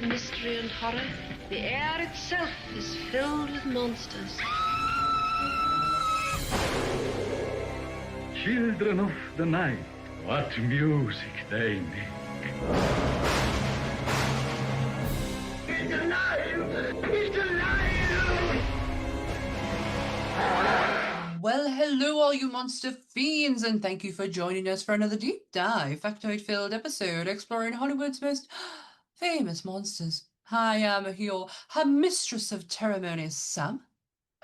mystery and horror, the air itself is filled with monsters. Children of the night, what music they make. He's alive! He's alive! Well, hello, all you monster fiends, and thank you for joining us for another deep dive, factoid-filled episode exploring Hollywood's most famous monsters. I am your mistress of ceremonies, Sam,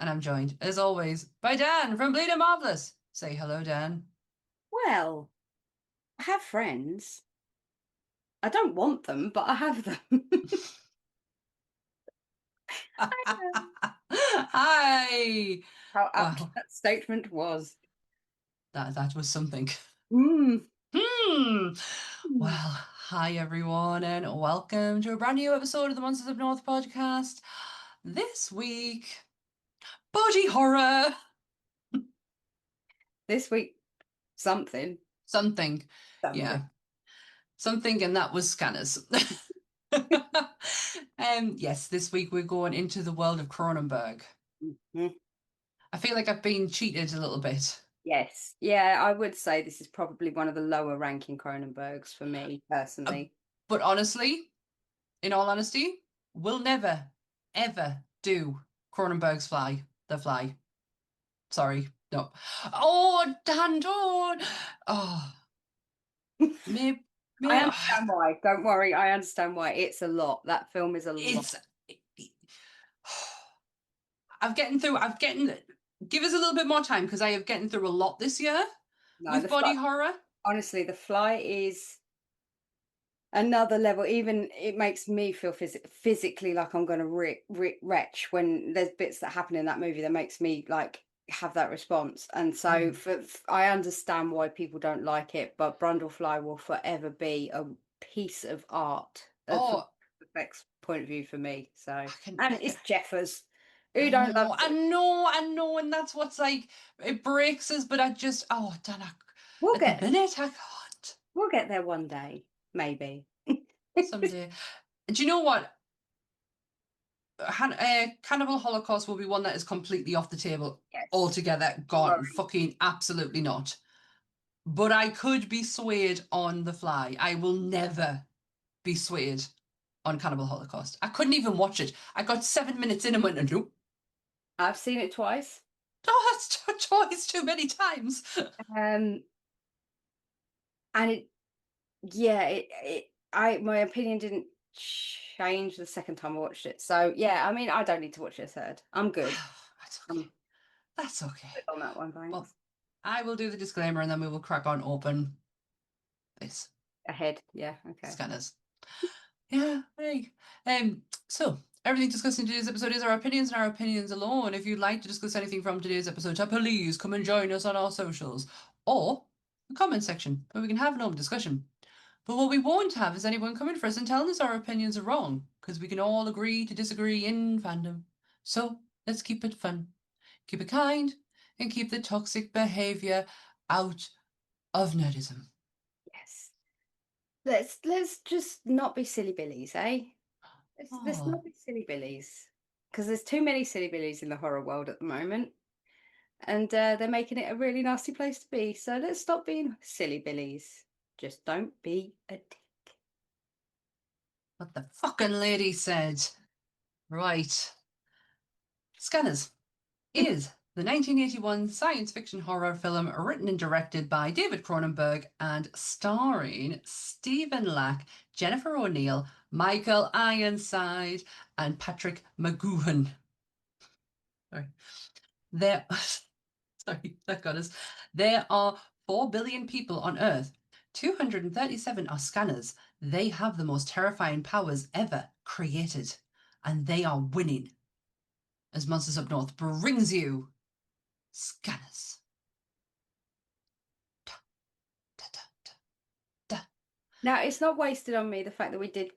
and I'm joined, as always, by Dan from Bleeding Marvelous. Say hello, Dan. Well, I have friends. I don't want them, but I have them. Hi. How apt that statement was. That was something. Mm. Well, hi everyone, and welcome to a brand new episode of the Monsters of North podcast. This week, body horror. This week, something. Yeah, something, and that was scanners. Yes, this week we're going into the world of Cronenberg. Mm-hmm. I feel like I've been cheated a little bit. Yes. Yeah, I would say this is probably one of the lower ranking Cronenbergs for me, personally. But honestly, in all honesty, we'll never, ever do Cronenberg's The Fly. Sorry, no. Oh, Dan, don't. Oh. Maybe, I understand why. Don't worry, I understand why. It's a lot. That film is a lot. Give us a little bit more time, because I have getting through a lot this year with body horror. Honestly, The Fly is another level. Even it makes me feel physically like I'm going to retch when there's bits that happen in that movie that makes me like have that response. And so I understand why people don't like it, but Brundlefly will forever be a piece of art from the effects point of view for me. So and it's Jeffers. Who don't love it? I know, and that's what's like, it breaks us, but I just, Dan, we'll get there. I can't. We'll get there one day, maybe. Someday. Do you know what? Cannibal Holocaust will be one that is completely off the table altogether. Gone. Fucking absolutely not. But I could be swayed on The Fly. I will never be swayed on Cannibal Holocaust. I couldn't even watch it. I got 7 minutes in and went, nope. I've seen it twice. Oh, that's twice too many times. And my opinion didn't change the second time I watched it. So yeah, I mean, I don't need to watch it a third. I'm good. That's okay. Good on that one, thanks. Well, I will do the disclaimer and then we will crack on open this. Ahead, yeah, okay. Scanners. Yeah, hey. So everything discussed in today's episode is our opinions and our opinions alone. If you'd like to discuss anything from today's episode, please come and join us on our socials or the comment section where we can have an open discussion. But what we won't have is anyone coming for us and telling us our opinions are wrong, because we can all agree to disagree in fandom. So let's keep it fun, keep it kind, and keep the toxic behaviour out of nerdism. Yes. Let's just not be silly billies, eh? Let's not be silly billies, because there's too many silly billies in the horror world at the moment, and they're making it a really nasty place to be. So let's stop being silly billies. Just don't be a dick. What the fucking lady said. Right. Scanners is the 1981 science fiction horror film written and directed by David Cronenberg and starring Stephen Lack, Jennifer O'Neill, Michael Ironside, and Patrick McGoohan. There are 4 billion people on Earth. 237 are scanners. They have the most terrifying powers ever created, and they are winning. As Monsters Up North brings you Scanners. Now, it's not wasted on me the fact that we did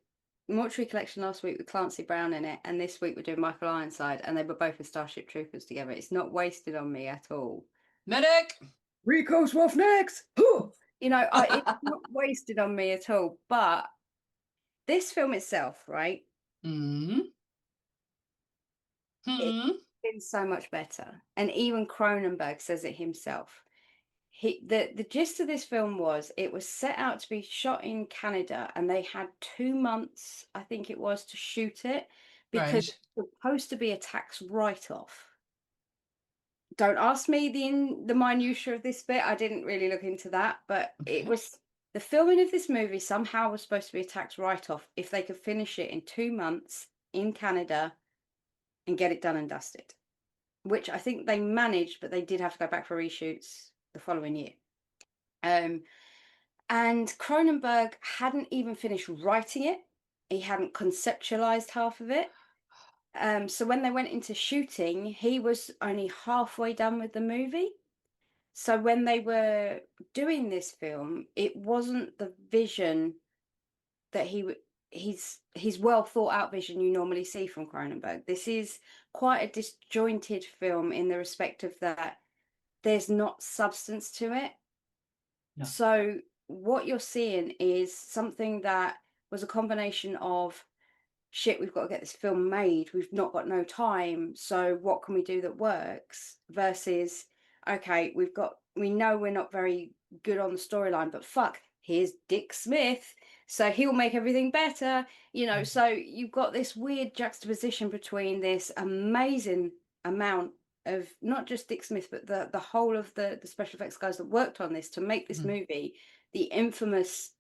Mortuary Collection last week with Clancy Brown in it, and this week we're doing Michael Ironside, and they were both in Starship Troopers together. It's not wasted on me at all. Medic! Rico's Roughnecks! You know, it's not wasted on me at all. But this film itself, right? Mm. Hmm. It's been so much better. And even Cronenberg says it himself. The gist of this film was it was set out to be shot in Canada, and they had 2 months, I think it was, to shoot it because Right. it's supposed to be a tax write-off. Don't ask me the minutiae of this bit. I didn't really look into that, but it Okay. was the filming of this movie somehow was supposed to be a tax write-off if they could finish it in 2 months in Canada and get it done and dusted, which I think they managed, but they did have to go back for reshoots the following year. And Cronenberg hadn't even finished writing it. He hadn't conceptualized half of it. So when they went into shooting, he was only halfway done with the movie. So when they were doing this film, it wasn't the vision that his well thought out vision you normally see from Cronenberg. This is quite a disjointed film in the respect of that there's not substance to it. No. So what you're seeing is something that was a combination of shit, we've got to get this film made, we've not got no time, so what can we do that works, versus okay, we know we're not very good on the storyline, but fuck, here's Dick Smith, so he'll make everything better, so you've got this weird juxtaposition between this amazing amount of not just Dick Smith, but the whole of the special effects guys that worked on this to make this movie the infamous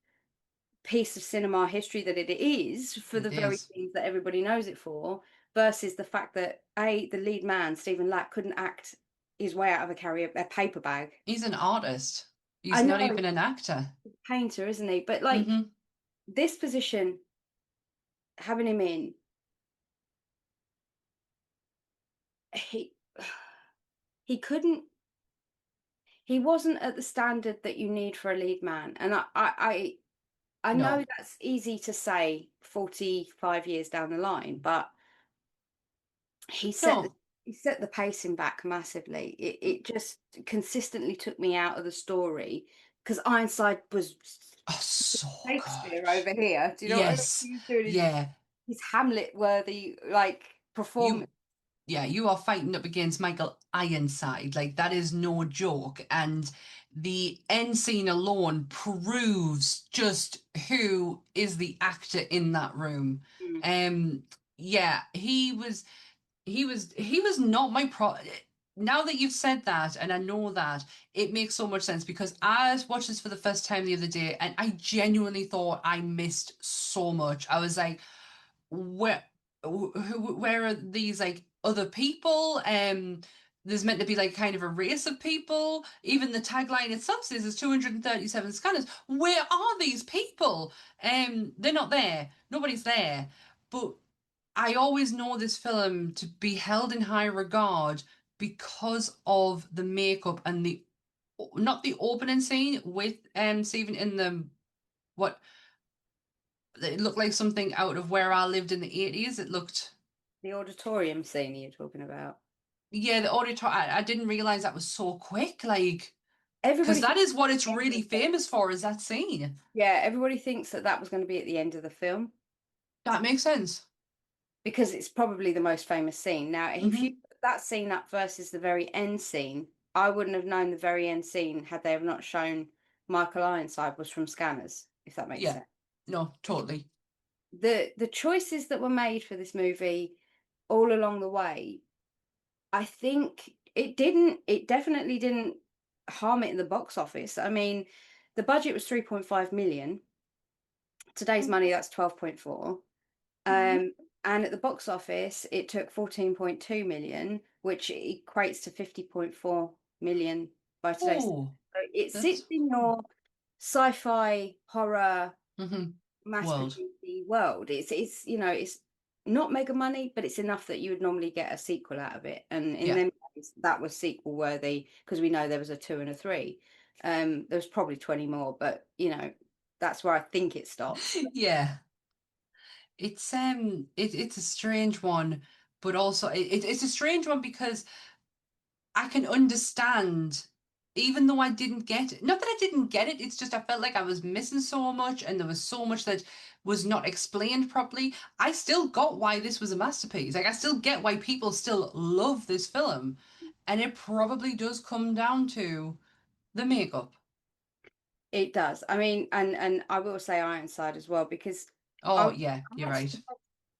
piece of cinema history that it is for the very things that everybody knows it for, versus the fact that the lead man, Stephen Lack, couldn't act his way out of a paper bag. He's an artist. He's I know, not even an actor. he's a painter, isn't he? But like this position, having him in, he couldn't. He wasn't at the standard that you need for a lead man, and I know No. that's easy to say 45 years down the line, but he set the pacing back massively. It just consistently took me out of the story because Ironside was so Shakespeare good. over here. Do you know what I mean? He's doing his Hamlet worthy performance. You are fighting up against Michael Ironside. Like, that is no joke. And the end scene alone proves just who is the actor in that room. He was not my now that you've said that, and I know that, it makes so much sense because I watched this for the first time the other day and I genuinely thought I missed so much. I was like, where are these like other people? There's meant to be like kind of a race of people. Even the tagline itself says there's 237 scanners. Where are these people? They're not there. Nobody's there. But I always know this film to be held in high regard because of the makeup and the not the opening scene with Stephen in the what it looked like something out of Where I Lived in the 80s. It looked the auditorium scene you're talking about. Yeah, the auditorium. I didn't realize that was so quick, like because Everybody that thinks is what it's really famous for, is that scene. Yeah, everybody thinks that was going to be at the end of the film That makes sense. because it's probably the most famous scene. Now, if you put that scene up versus the very end scene, I wouldn't have known the very end scene had they have not shown Michael Ironside was from Scanners, if that makes sense. No, totally. The choices that were made for this movie all along the way, I think it definitely didn't harm it in the box office. I mean, the budget was 3.5 million. Today's money, that's 12.4. And at the box office, it took 14.2 million, which equates to 50.4 million by today's. So it sits in your sci-fi horror mass-produced world. It's not mega money, but it's enough that you would normally get a sequel out of it. And in them days, that was sequel worthy because we know there was a 2 and a 3. There was probably 20 more, but that's where I think it stops. Yeah. It's it's a strange one, but also it's a strange one because I can understand even though I didn't get it, not that I didn't get it, it's just I felt like I was missing so much and there was so much that was not explained properly. I still got why this was a masterpiece. Like, I still get why people still love this film. And it probably does come down to the makeup. It does. I mean, and I will say Ironside as well, because Oh, yeah, you're right.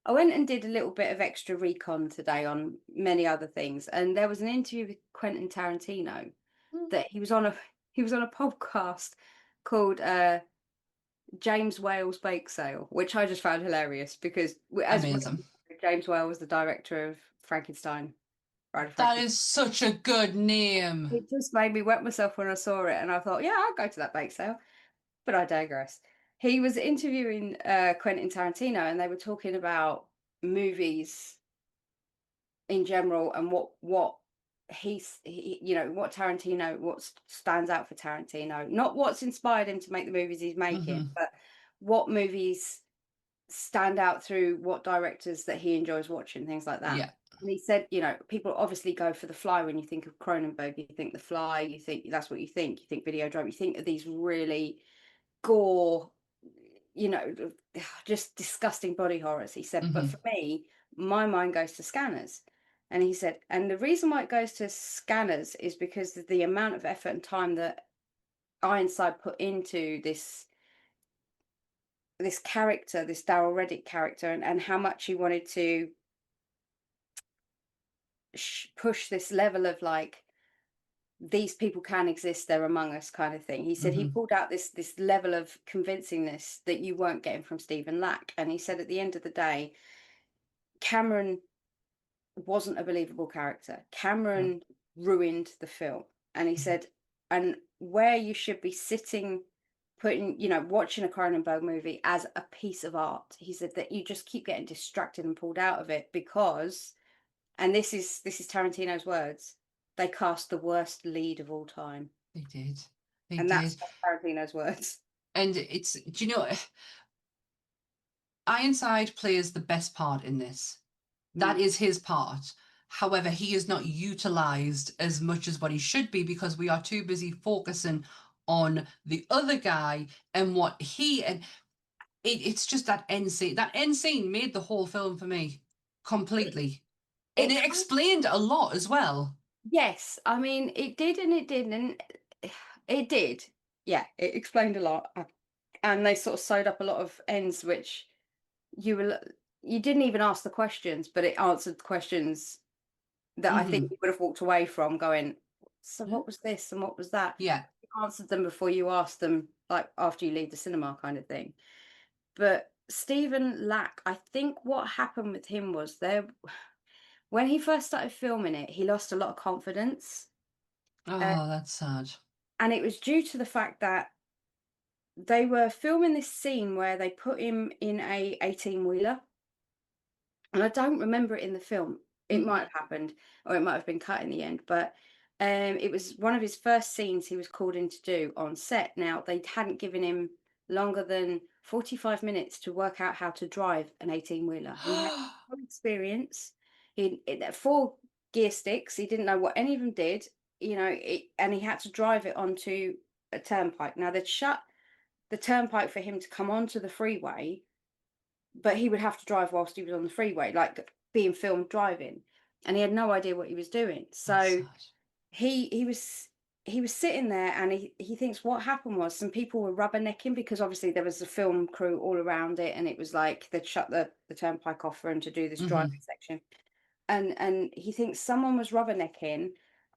I went and did a little bit of extra recon today on many other things, and there was an interview with Quentin Tarantino that he was on a podcast called James Whale's Bake Sale, which I just found hilarious because Amazing. James Whale was the director of Frankenstein. That is such a good name. It just made me wet myself when I saw it, and I thought, yeah, I'll go to that bake sale. But I digress. He was interviewing Quentin Tarantino, and they were talking about movies in general and what what Tarantino, what stands out for Tarantino, not what's inspired him to make the movies he's making, but what movies stand out through what directors that he enjoys watching, things like that. Yeah. And he said, people obviously go for The Fly. When you think of Cronenberg, you think The Fly, you think that's what you think Videodrome, you think of these really gore, just disgusting body horrors. He said, but for me, my mind goes to Scanners. And he said, and the reason why it goes to Scanners is because of the amount of effort and time that Ironside put into this character, this Darryl Revok character, and how much he wanted to push this level of like, these people can exist, they're among us kind of thing. He said he pulled out this level of convincingness that you weren't getting from Stephen Lack. And he said at the end of the day, Cameron wasn't a believable character. Cameron ruined the film. And he said, and where you should be sitting, watching a Cronenberg movie as a piece of art, he said that you just keep getting distracted and pulled out of it because, and this is Tarantino's words, they cast the worst lead of all time. They did. That's Tarantino's words. And it's, do you know, Ironside plays the best part in this. That is his part. However, he is not utilized as much as what he should be because we are too busy focusing on the other guy and what he, and it's just that end scene. That end scene made the whole film for me completely. And it explained a lot as well. Yes, I mean, it did and it didn't. It did. Yeah, it explained a lot. And they sort of sewed up a lot of ends, which you didn't even ask the questions, but it answered the questions that I think you would have walked away from going, so what was this and what was that? Yeah. It answered them before you asked them, like after you leave the cinema kind of thing. But Stephen Lack, I think what happened with him was when he first started filming it, he lost a lot of confidence. Oh, that's sad. And it was due to the fact that they were filming this scene where they put him in a 18-wheeler. And I don't remember it in the film. It might have happened, or it might have been cut in the end. But it was one of his first scenes he was called in to do on set. Now, they hadn't given him longer than 45 minutes to work out how to drive an 18-wheeler. He had no experience. He had 4 gear sticks. He didn't know what any of them did, and he had to drive it onto a turnpike. Now, they'd shut the turnpike for him to come onto the freeway, but he would have to drive whilst he was on the freeway, like being filmed driving, and he had no idea what he was doing. So he was sitting there, and he thinks what happened was some people were rubbernecking, because obviously there was a film crew all around it, and it was like they'd shut the turnpike off for him to do this driving section, and he thinks someone was rubbernecking,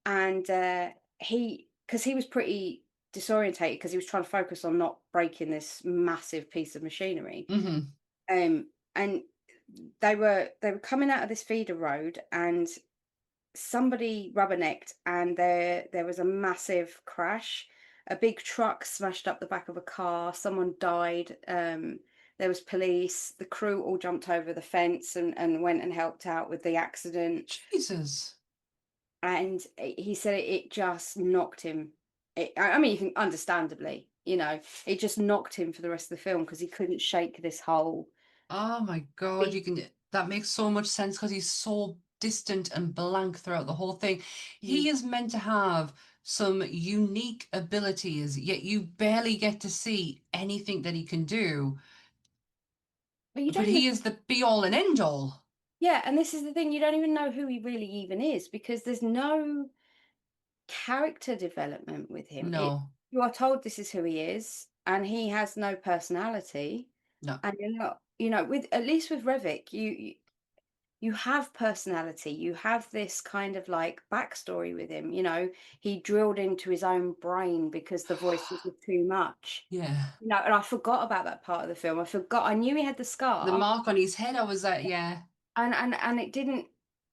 and because he was pretty disorientated because he was trying to focus on not breaking this massive piece of machinery. And they were coming out of this feeder road, and somebody rubbernecked, and there was a massive crash. A big truck smashed up the back of a car. Someone died. There was police. The crew all jumped over the fence and went and helped out with the accident. Jesus. And he said it just knocked him. I mean, you can understandably, it just knocked him for the rest of the film because he couldn't shake this whole. Oh my God, that makes so much sense because he's so distant and blank throughout the whole thing. He is meant to have some unique abilities, yet you barely get to see anything that he can do. But he is the be all and end all. Yeah, and this is the thing, you don't even know who he really even is, because there's no character development with him. No. You are told this is who he is, and he has no personality. No. And you're not, with at least with Revok, you have personality. You have this kind of like backstory with him. He drilled into his own brain because the voices were too much. Yeah. And I forgot about that part of the film. I knew he had the scar. The mark on his head, I was like, yeah. And it didn't,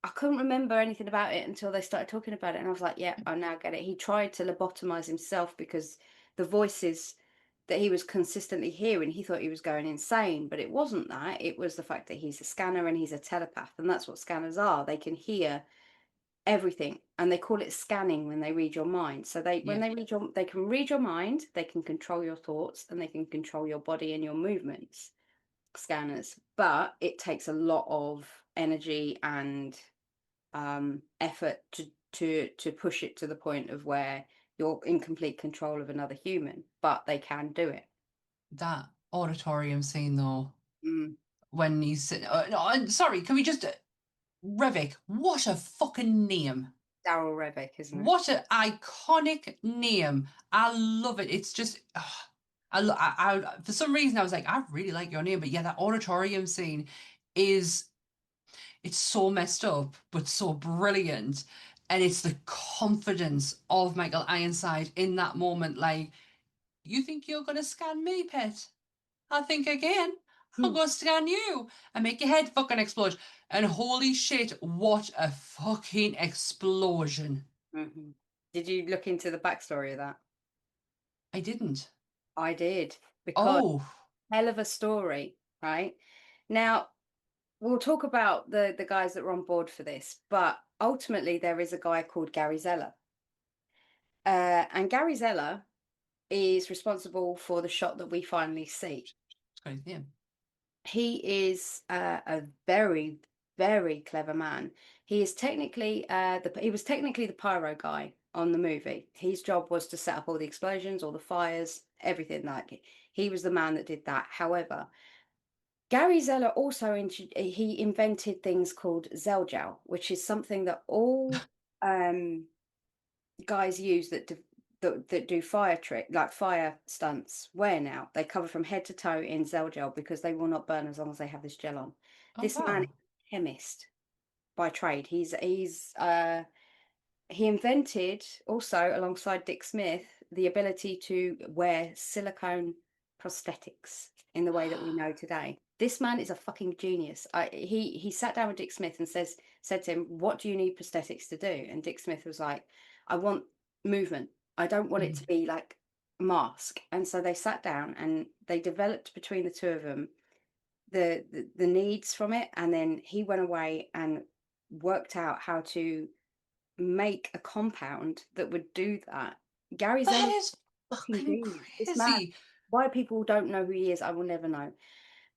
I couldn't remember anything about it until they started talking about it. And I was like, yeah, I now get it. He tried to lobotomize himself because the voices that he was consistently hearing, he thought he was going insane, but it wasn't that. It was the fact that he's a scanner and he's a telepath. And that's what scanners are. They can hear everything, and they call it scanning when they read your mind. So when they they can read your mind, they can control your thoughts, and they can control your body and your movements, scanners. But it takes a lot of energy and effort to push it to the point of where you're in complete control of another human, but they can do it. That auditorium scene though, Mm. when he's no, sorry, can we just Revok, what a fucking name. Darryl Revok, isn't it? What an iconic name. I love it. It's just I for some reason I was like, I really like your name, but yeah, that auditorium scene it's so messed up, but so brilliant. And it's the confidence of Michael Ironside in that moment, like, you think you're gonna scan me, pet? I think again. I'll go scan you and make your head fucking explode. And holy shit, what a fucking explosion. Mm-hmm. Did you look into the backstory of that? I didn't. I did, because Oh, hell of a story, right? Now, we'll talk about the guys that were on board for this, but ultimately there is a guy called Gary Zeller. And Gary Zeller is responsible for the shot that we finally see. it's crazy. Yeah. He is a very, very clever man. He was technically the pyro guy on the movie. His job was to set up all the explosions, all the fires, everything. Like, he was the man that did that. However, Gary Zeller also he invented things called Zeljal, which is something that all guys use that do fire stunts wear now. They cover from head to toe in Zeljal because they will not burn as long as they have this gel on. Oh, This wow. man is a chemist by trade. He invented also, alongside Dick Smith, the ability to wear silicone prosthetics in the way that we know today. This man is a fucking genius. He sat down with Dick Smith and said to him, "What do you need prosthetics to do?" And Dick Smith was like, "I want movement. I don't want it to be like a mask." And so they sat down and they developed between the two of them the needs from it. And then he went away and worked out how to make a compound that would do that. Gary Zeller That is fucking this man, crazy. why people don't know who he is, I will never know.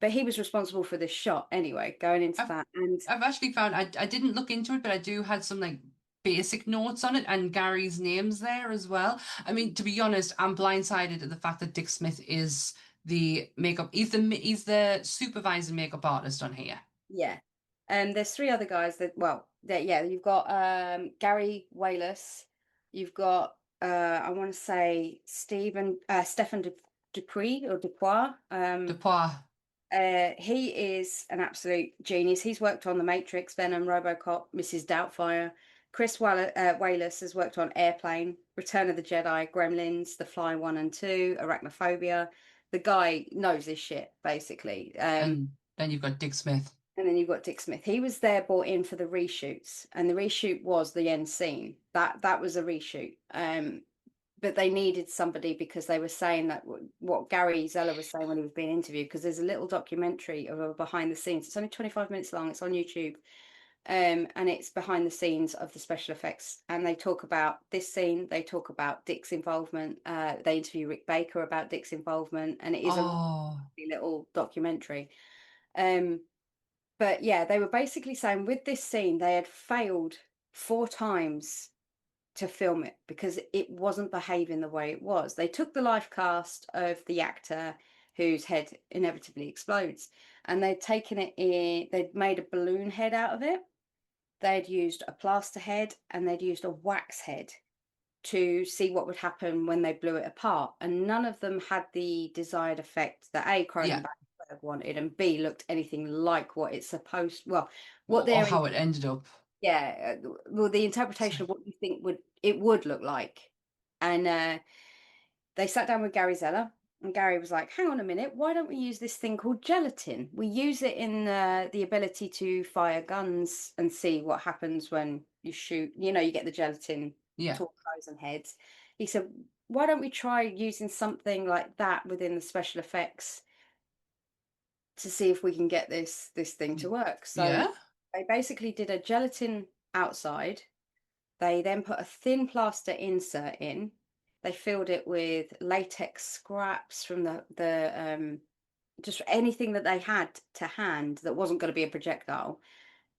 But he was responsible for this shot anyway, going into that. And I've actually found I didn't look into it, but I do had some like basic notes on it, and Gary's name's there as well. I mean, to be honest, I'm blindsided at the fact that Dick Smith is the makeup. He's the supervising makeup artist on here. yeah. There's three other guys you've got Gary Wallace, you've got I want to say Stephen Dupuis or Dupois. Dupois. He is an absolute genius. He's worked on The Matrix, Venom, RoboCop, Mrs. Doubtfire. Chris Wallace has worked on Airplane, Return of the Jedi, Gremlins, The Fly 1 and 2, Arachnophobia. The guy knows his shit, basically. And then you've got Dick Smith. And then you've got Dick Smith. He was there brought in for the reshoots, and the reshoot was the end scene. That was a reshoot. But they needed somebody because they were saying that what Gary Zeller was saying when he was being interviewed, because there's a little documentary of a behind the scenes. It's only 25 minutes long. It's on YouTube. And it's behind the scenes of the special effects. And they talk about this scene. They talk about Dick's involvement. They interview Rick Baker about Dick's involvement. And it is a little documentary. But yeah, they were basically saying with this scene, they had failed 4 times to film it because it wasn't behaving the way it was. They took the life cast of the actor whose head inevitably explodes, and they'd taken it in, they'd made a balloon head out of it. They'd used a plaster head and they'd used a wax head to see what would happen when they blew it apart. And none of them had the desired effect that A, Cronenberg wanted, and B, looked anything like what it's supposed, well, what or how it ended up. Yeah, well, the interpretation of what you think it would look like. And they sat down with Gary Zeller, and Gary was like, hang on a minute, why don't we use this thing called gelatin? We use it in the ability to fire guns and see what happens when you shoot. You know, you get the gelatin torpedoes and heads. He said, why don't we try using something like that within the special effects to see if we can get this thing to work? So they basically did a gelatin outside. They then put a thin plaster insert in. They filled it with latex scraps from the just anything that they had to hand that wasn't going to be a projectile,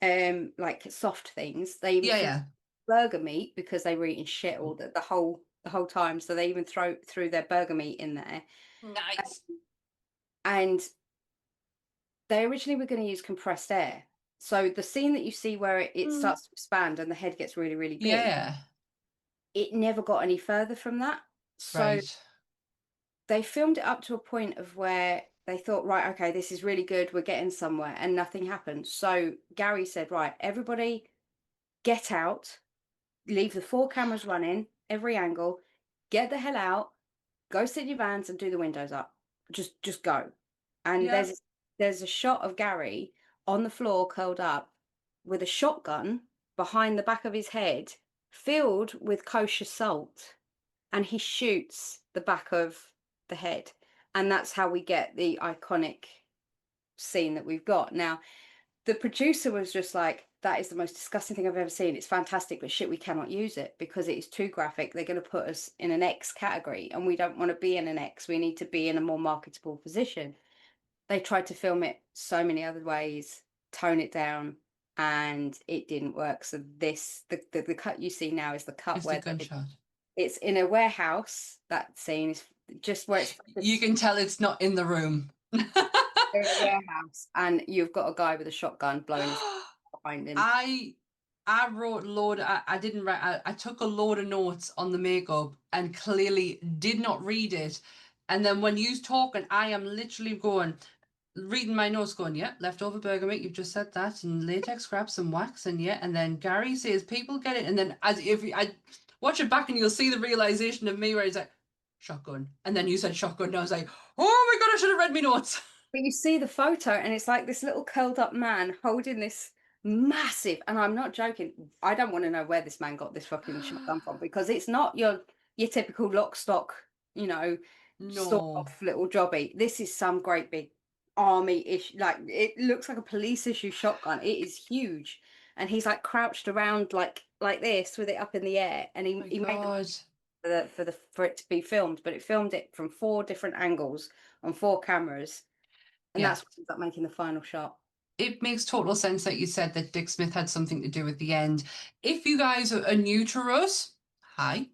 like soft things. They even burger meat because they were eating shit all the whole time. So they even threw their burger meat in there. Nice. And they originally were going to use compressed air. So the scene that you see where it starts to expand and the head gets really, really big, it never got any further from that. So they filmed it up to a point of where they thought, right, okay, this is really good. We're getting somewhere, and nothing happened. So Gary said, right, everybody get out, leave the 4 cameras running, every angle, get the hell out, go sit in your vans and do the windows up. Just go. And there's a shot of Gary on the floor curled up with a shotgun behind the back of his head filled with kosher salt, and he shoots the back of the head, and that's how we get the iconic scene that we've got. Now the producer was just like, that is the most disgusting thing I've ever seen. It's fantastic, but shit, we cannot use it because it is too graphic. They're going to put us in an X category, and we don't want to be in an X. We need to be in a more marketable position. They tried to film it so many other ways, tone it down, and it didn't work. So the cut you see now is the cut where the gunshot. It's in a warehouse. That scene is just where it's. You can tell it's not in the room. In a warehouse, and you've got a guy with a shotgun blowing his behind him. I wrote a load. I didn't write. I took a load of notes on the makeup and clearly did not read it. And then when you talking, I am literally reading my notes, going, yeah, leftover burger meat. You've just said that, and latex scraps and wax, and and then Gary says people get it, and then as if I watch it back, and you'll see the realization of me where he's like shotgun, and then you said shotgun, and I was like, oh my god, I should have read my notes. But you see the photo, and it's like this little curled up man holding this massive, and I'm not joking, I don't want to know where this man got this fucking shotgun from, because it's not your typical lock stock, store off little jobby. This is some great big army-ish, like it looks like a police issue shotgun. It is huge, and he's like crouched around like this with it up in the air, and he made for it to be filmed, but it filmed it from 4 different angles on 4 cameras, and that's what ends up making the final shot. It makes total sense that you said that Dick Smith had something to do with the end. If you guys are new to us, hi,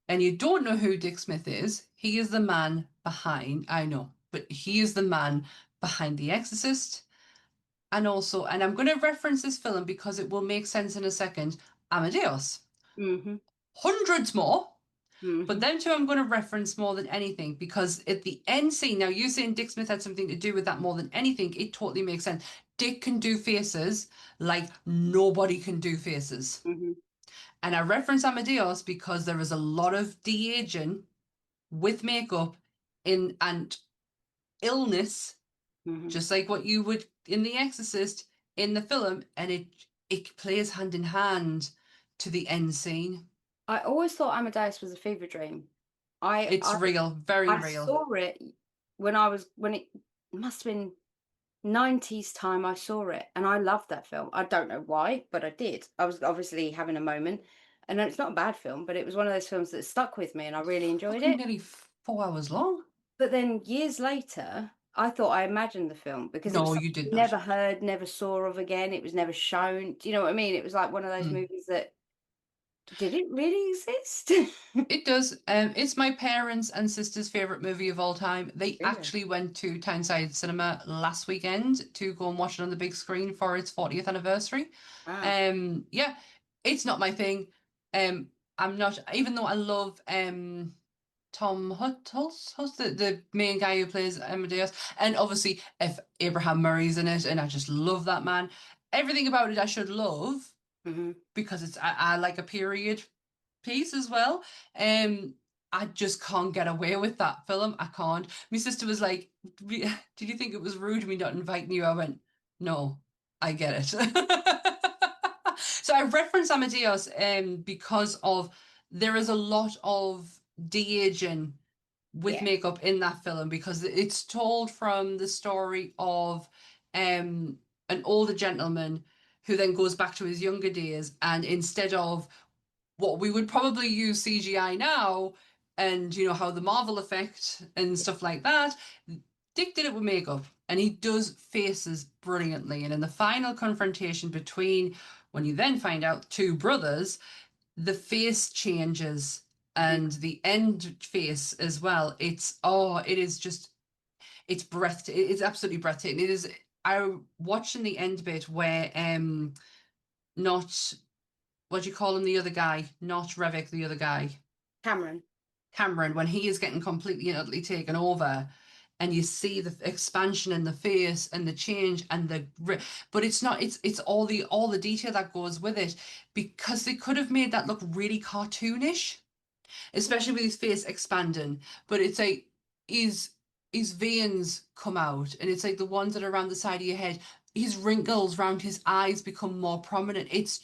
and you don't know who Dick Smith is, he is the man behind, I know, but he is the man behind The Exorcist. And also, and I'm going to reference this film because it will make sense in a second, Amadeus. Hundreds more. But them 2 I'm going to reference more than anything, because at the end scene, now you saying Dick Smith had something to do with that more than anything, it totally makes sense. Dick can do faces like nobody can do faces. And I reference Amadeus because there is a lot of de-aging with makeup and illness, just like what you would in The Exorcist in the film, and it plays hand in hand to the end scene. I always thought Amadeus was a fever dream. It's real, very real. I saw it when it must have been 90s time. I saw it, and I loved that film. I don't know why, but I did. I was obviously having a moment, and it's not a bad film, but it was one of those films that stuck with me, and I really enjoyed it. Nearly 4 hours long. But then years later, I thought I imagined the film, because you did not. Never heard, never saw of again. It was never shown. Do you know what I mean? It was like one of those movies that Did it really exist? It does. It's my parents' and sisters' favorite movie of all time. They Really? actually went to Townside Cinema last weekend to go and watch it on the big screen for its 40th anniversary. Wow. Yeah, it's not my thing. I'm not, even though I love Tom Hulse, the main guy who plays Amadeus, and obviously if Abraham Murray's in it, and I just love that man. Everything about it I should love because I like a period piece as well. I just can't get away with that film. I can't. My sister was like, "Did you think it was rude of me not inviting you?" I went, "No, I get it." So I reference Amadeus because of there is a lot of de-aging with makeup in that film because it's told from the story of an older gentleman who then goes back to his younger days, and instead of what we would probably use CGI now, and you know how the Marvel effect and stuff like that, Dick did it with makeup, and he does faces brilliantly. And in the final confrontation between, when you then find out two brothers, the face changes and the end face as well. It is just, it's breathtaking. It's absolutely breathtaking. It is. I watching the end bit where not what do you call him, the other guy, not Revok, the other guy, Cameron, when he is getting completely and utterly taken over, and you see the expansion in the face and the change and but it's not, it's all the detail that goes with it, because they could have made that look really cartoonish, especially with his face expanding, but it's like his veins come out, and it's like the ones that are around the side of your head, his wrinkles around his eyes become more prominent. It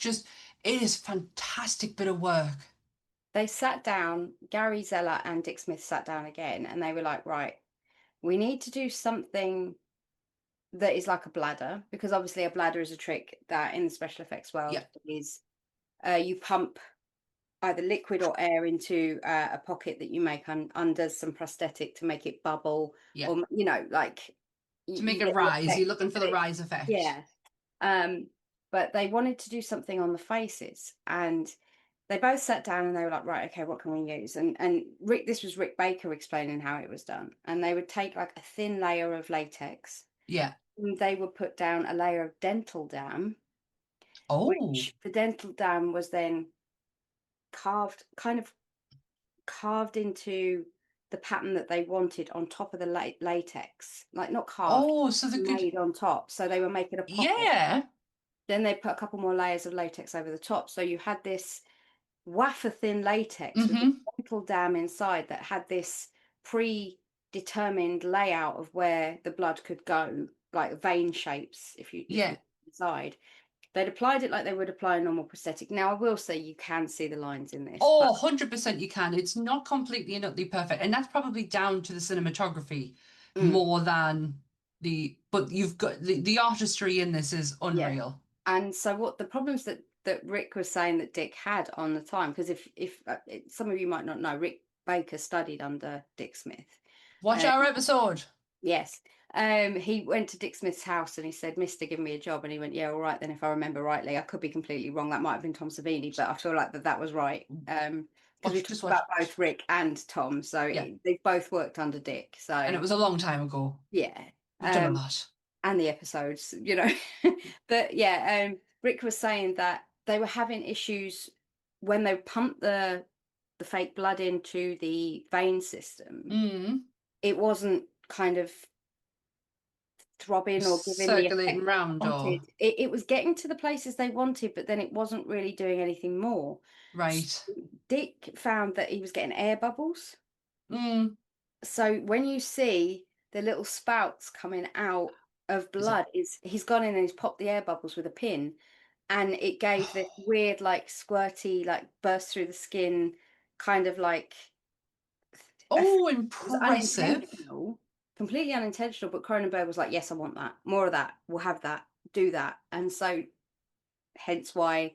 is fantastic bit of work. They sat down, Gary Zeller and Dick Smith sat down again, and they were like, right, we need to do something that is like a bladder, because obviously a bladder is a trick that in the special effects world is you pump either liquid or air into a pocket that you make under some prosthetic to make it bubble, or you know, like to make it rise. You're looking for the rise effect. Yeah. But they wanted to do something on the faces, and they both sat down and they were like, right, okay, what can we use? And this was Rick Baker explaining how it was done. And they would take like a thin layer of latex. Yeah. And they would put down a layer of dental dam. Oh. Which the dental dam was then carved into the pattern that they wanted on top of the latex. Like not carved. Oh, so they made on top. So they were making a pocket. Yeah. Then they put a couple more layers of latex over the top. So you had this wafer thin latex with a dental dam inside that had this predetermined layout of where the blood could go, like vein shapes, if you decide. They'd applied it like they would apply a normal prosthetic. Now, I will say you can see the lines in this. Oh, 100% you can. It's not completely and utterly perfect. And that's probably down to the cinematography more than but you've got the artistry in this is unreal. Yeah. And so what the problems that Rick was saying that Dick had on the time, because if some of you might not know, Rick Baker studied under Dick Smith. Watch our episode. Yes. He went to Dick Smith's house and he said, "Mister, give me a job." And he went, "Yeah, all right then, if I remember rightly." I could be completely wrong. That might have been Tom Savini, but I feel like that was right. Because we talked about both Rick and Tom, so they both worked under Dick. So, and it was a long time ago. Yeah. We've done a lot. And the episodes, you know. But yeah, Rick was saying that they were having issues when they pumped the fake blood into the vein system. It wasn't kind of throbbing or giving circulating round, or it was getting to the places they wanted, but then it wasn't really doing anything more. Right. So Dick found that he was getting air bubbles. So when you see the little spouts coming out of blood, he's gone in and he's popped the air bubbles with a pin, and it gave this weird, like squirty, like burst through the skin, kind of like impressive. Completely unintentional, but Cronenberg was like, "Yes, I want that, more of that, we'll have that, do that." And so hence why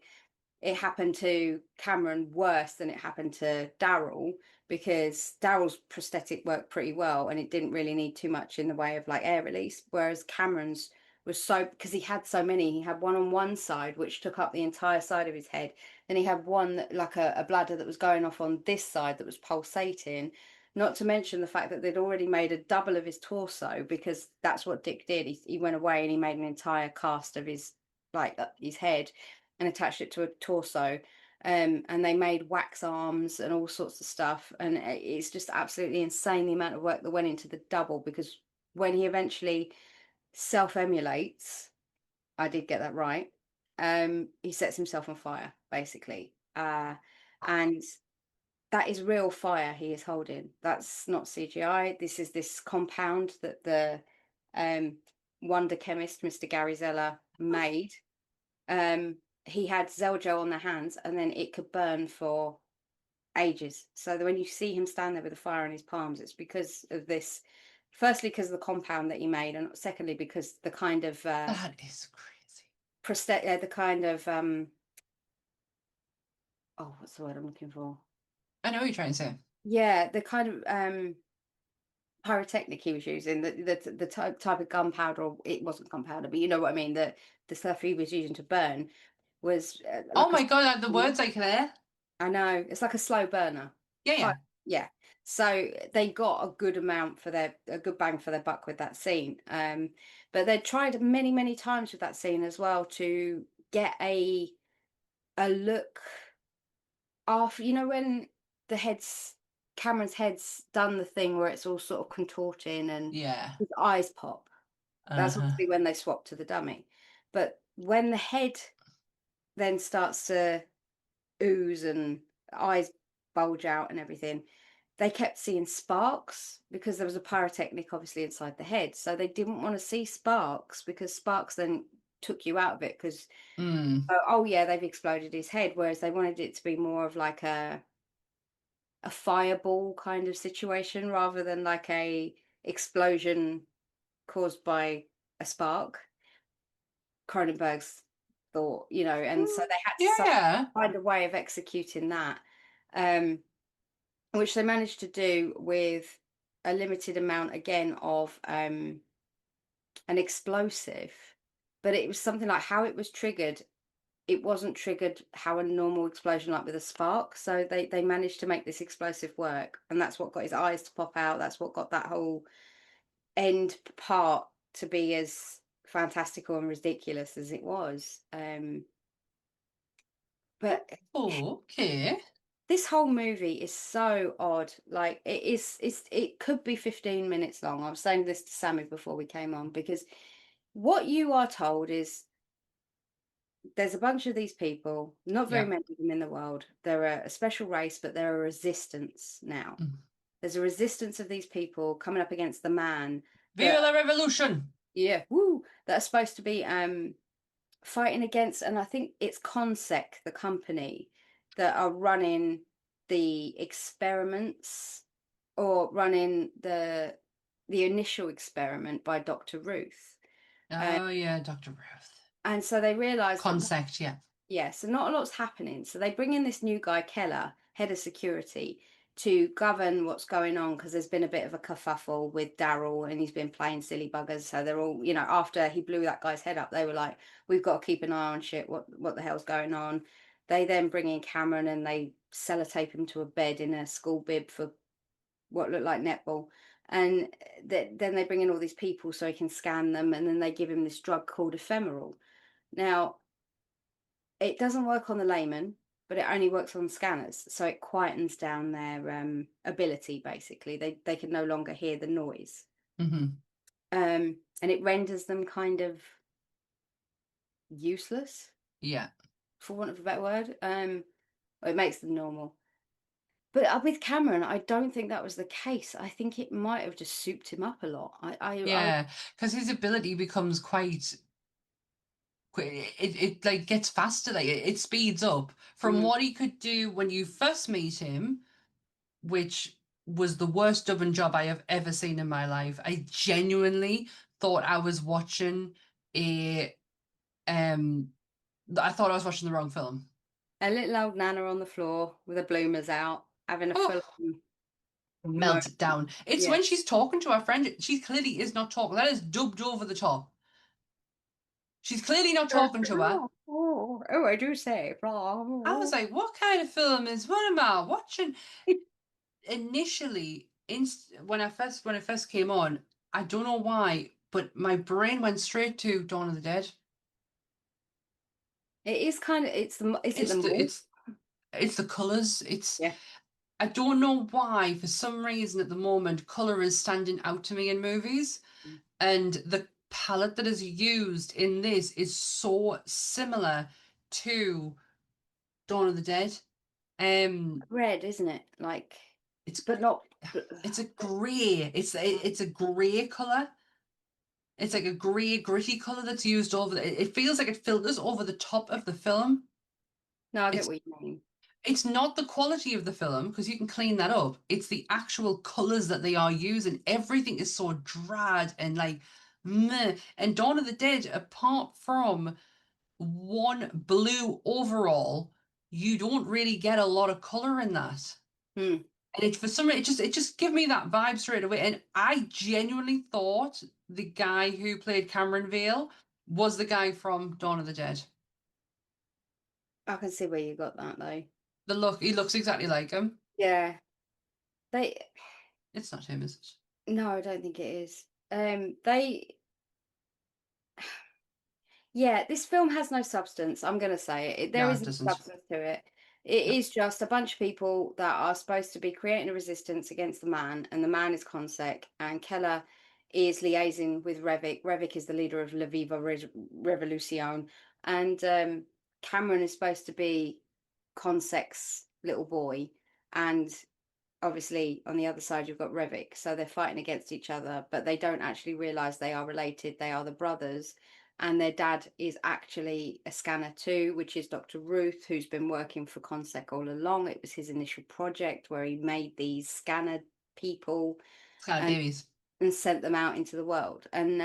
it happened to Cameron worse than it happened to Darryl, because Darryl's prosthetic worked pretty well and it didn't really need too much in the way of like air release, whereas Cameron's was so, because he had so many. He had one on one side, which took up the entire side of his head. Then he had one that, like a bladder that was going off on this side that was pulsating. Not to mention the fact that they'd already made a double of his torso, because that's what Dick did. He went away and he made an entire cast of his, like, his head and attached it to a torso. And they made wax arms and all sorts of stuff. And it's just absolutely insane the amount of work that went into the double, because when he eventually self-emulates, I did get that right, he sets himself on fire, basically. And that is real fire he is holding. That's not CGI. This is this compound that the wonder chemist, Mr. Gary Zeller, made. He had Zeljo on the hands, and then it could burn for ages. So that when you see him stand there with the fire in his palms, it's because of this. Firstly, because of the compound that he made, and secondly, because the kind of that is crazy. The kind of oh, what's the word I'm looking for? I know what you're trying to say. Yeah, the kind of pyrotechnic he was using, the type of gunpowder, or it wasn't gunpowder, but you know what I mean. The stuff he was using to burn was. Oh my god, the words I clear. I know, it's like a slow burner. Yeah. So they got a good bang for their buck with that scene. But they tried many times with that scene as well to get a look off. You know, when Cameron's head's done the thing where it's all sort of contorting and his eyes pop. That's obviously when they swap to the dummy. But when the head then starts to ooze and eyes bulge out and everything, they kept seeing sparks, because there was a pyrotechnic obviously inside the head. So they didn't want to see sparks, because sparks then took you out of it, because oh yeah, they've exploded his head, whereas they wanted it to be more of like a fireball kind of situation, rather than like a explosion caused by a spark. Cronenberg's thought, you know, and so they had to find a way of executing that, which they managed to do with a limited amount again of an explosive, but it was something like how it was triggered. It wasn't triggered how a normal explosion, like with a spark. So they managed to make this explosive work, and that's what got his eyes to pop out. That's what got that whole end part to be as fantastical and ridiculous as it was. But okay, this whole movie is so odd. Like, it could be 15 minutes long. I was saying this to Sammy before we came on, because what you are told is there's a bunch of these people, not very many of them in the world. They're a special race, but they're a resistance now. There's a resistance of these people coming up against the man. Viva la revolution! Yeah, woo! That are supposed to be fighting against, and I think it's Consec, the company, that are running the experiments, or running the initial experiment by Dr. Ruth. Oh yeah, Dr. Ruth. And so they realise Consect, yeah, so not a lot's happening. So they bring in this new guy, Keller, head of security, to govern what's going on, because there's been a bit of a kerfuffle with Darryl, and he's been playing silly buggers. So they're all, you know, after he blew that guy's head up, they were like, we've got to keep an eye on shit. What the hell's going on? They then bring in Cameron, and they sellotape him to a bed in a school bib for what looked like netball. And then they bring in all these people so he can scan them, and then they give him this drug called ephemeral. Now, it doesn't work on the layman, but it only works on scanners, so it quietens down their ability. Basically, they can no longer hear the noise, and it renders them kind of useless. Yeah, for want of a better word. It makes them normal. But with Cameron, I don't think that was the case. I think it might have just souped him up a lot. because his ability becomes quite. It like gets faster, like it speeds up from what he could do when you first meet him, which was the worst dubbing job I have ever seen in my life. I genuinely thought I was watching I thought I was watching the wrong film. A little old Nana on the floor with her bloomers out, having a full melt down. It's when she's talking to her friend, she clearly is not talking. That is dubbed over the top. She's clearly not talking to her. Oh, I do say. I was like, what kind of film is, what am I watching? Initially, when it first came on, I don't know why, but my brain went straight to Dawn of the Dead. It is kind of, is it the mall? It's the colours. Yeah. I don't know why, for some reason at the moment, colour is standing out to me in movies. And the palette that is used in this is so similar to Dawn of the Dead. Red, isn't it? Like, but not. It's a grey. It's a grey colour. It's like a grey, gritty colour that's used over. It feels like it filters over the top of the film. No, I get what you mean. It's not the quality of the film, because you can clean that up. It's the actual colours that they are using. Everything is so drab and like meh. And Dawn of the Dead, apart from one blue overall, you don't really get a lot of colour in that. And it, for some reason, it just gave me that vibe straight away. And I genuinely thought the guy who played Cameron Vale was the guy from Dawn of the Dead. I can see where you got that though. He looks exactly like him. Yeah. It's not him, is it? No, I don't think it is. Yeah, this film has no substance. I'm going to say it. There isn't substance to it. It is just a bunch of people that are supposed to be creating a resistance against the man, and the man is Consec, and Keller is liaising with Revok. Revok is the leader of La Viva Revolucion, and Cameron is supposed to be Consec's little boy, and obviously on the other side you've got Revok, so they're fighting against each other, but they don't actually realize they are related. They are the brothers, and their dad is actually a scanner too, which is Dr. Ruth, who's been working for Consec all along. It was his initial project where he made these scanner people, babies, and sent them out into the world. And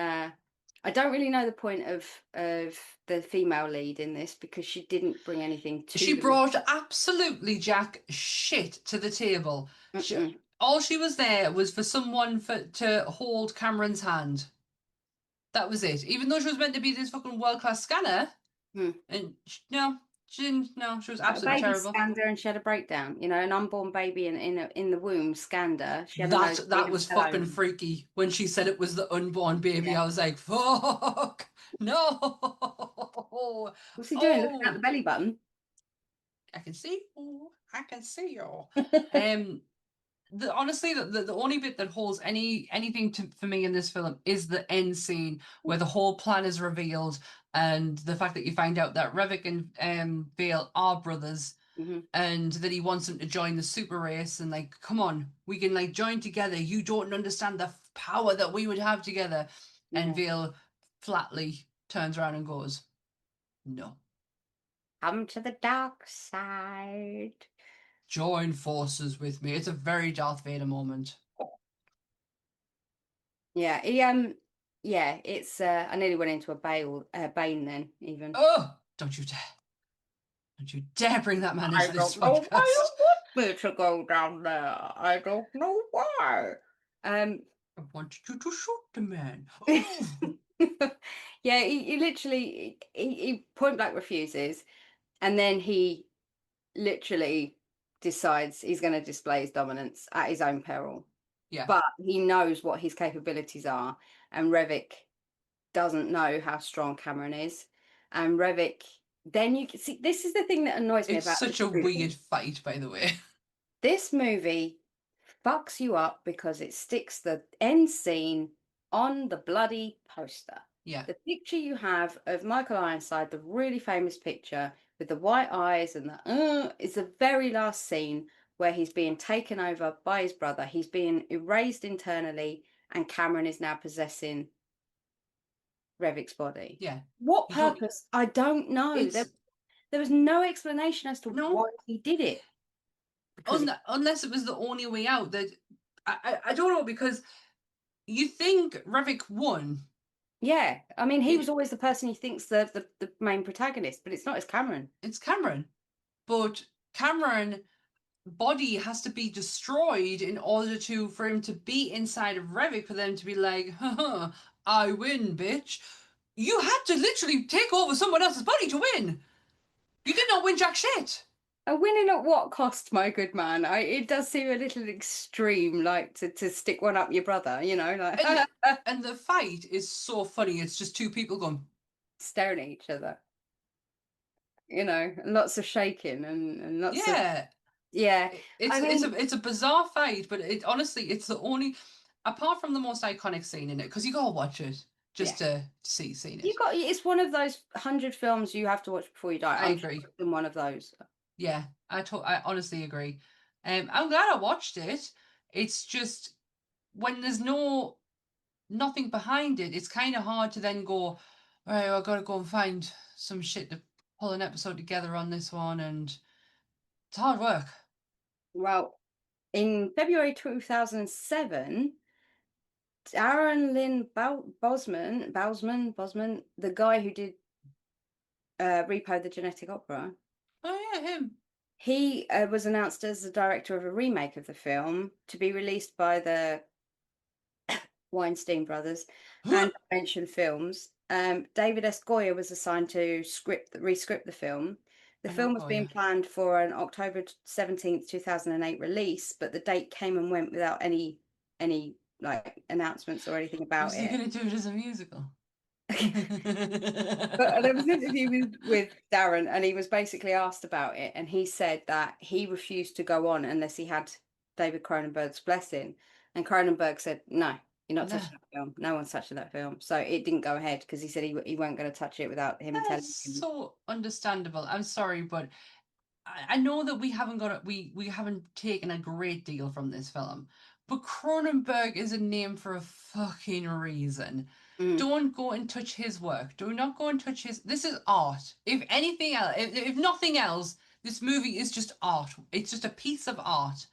I don't really know the point of the female lead in this, because she didn't bring anything to She brought absolutely jack shit to the table. All she was there was for someone to hold Cameron's hand. That was it. Even though she was meant to be this fucking world-class scanner, and she was absolutely terrible. Scanned her and she had a breakdown. You know, an unborn baby in the womb scanned her. That was fucking freaky. When she said it was the unborn baby, I was like, fuck, no. What's he doing? Looking at the belly button? I can see. Oh, I can see you. Honestly, the only bit that holds anything for me in this film is the end scene where the whole plan is revealed, and the fact that you find out that Revok and Vale are brothers, and that he wants them to join the super race, and like, come on, we can like join together. You don't understand the power that we would have together. And Vale flatly turns around and goes, "No. Come to the dark side. Join forces with me." It's a very Darth Vader moment. Yeah, it's I nearly went into a Bane then, even. Oh, don't you dare. Don't you dare bring that man into this podcast. I don't want me to go down there. I don't know why. I want you to shoot the man. Yeah, he literally he point blank refuses, and then he literally decides he's going to display his dominance at his own peril. Yeah. But he knows what his capabilities are, and Revok doesn't know how strong Cameron is. And Revok, then you can see, this is the thing that annoys me about it. It's such a weird fight, by the way. This movie fucks you up because it sticks the end scene on the bloody poster. Yeah. The picture you have of Michael Ironside, the really famous picture with the white eyes and the is the very last scene where he's being taken over by his brother. He's being erased internally, and Cameron is now possessing Revok's body. Yeah. What purpose? I don't know. There was no explanation as to why he did it. Unless it was the only way out. That I don't know, because you think Revok won. Yeah, I mean, he was always the person he thinks the main protagonist, but it's not. It's Cameron. It's Cameron, but Cameron body has to be destroyed in order for him to be inside of Revok, for them to be like, I win, bitch. You had to literally take over someone else's body to win. You did not win jack shit. A winning at what cost, my good man? It does seem a little extreme, like to stick one up your brother, like. And the fight is so funny. It's just two people going staring at each other, and lots of shaking and lots of yeah. it's It's a bizarre fight, but it's the only, apart from the most iconic scene in it, because you gotta watch it just to see it. It's one of those 100 films you have to watch before you die. I agree. In one of those. Yeah, I honestly agree. I'm glad I watched it. It's just when there's nothing behind it, it's kind of hard to then go, all right, I've got to go and find some shit to pull an episode together on this one, and it's hard work. Well, in February 2007, Darren Lynn Bosman, the guy who did Repo the Genetic Opera. Oh yeah, him. He was announced as the director of a remake of the film to be released by the Weinstein brothers and Dimension Films. David S. Goyer was assigned to re-script the film. The film was being planned for an October 17th, 2008 release, but the date came and went without any like announcements or anything about Was it. he going to do it as a musical? But there was an interview with Darren, and he was basically asked about it, and he said that he refused to go on unless he had David Cronenberg's blessing. And Cronenberg said, "No, you're not touching that film. No one's touching that film." So it didn't go ahead because he said he weren't going to touch it without him telling him. So understandable. I'm sorry, but I know that we haven't taken a great deal from this film, but Cronenberg is a name for a fucking reason. Don't go and touch his work. Do not go and touch his. This is art. If anything else, if nothing else, this movie is just art. It's just a piece of art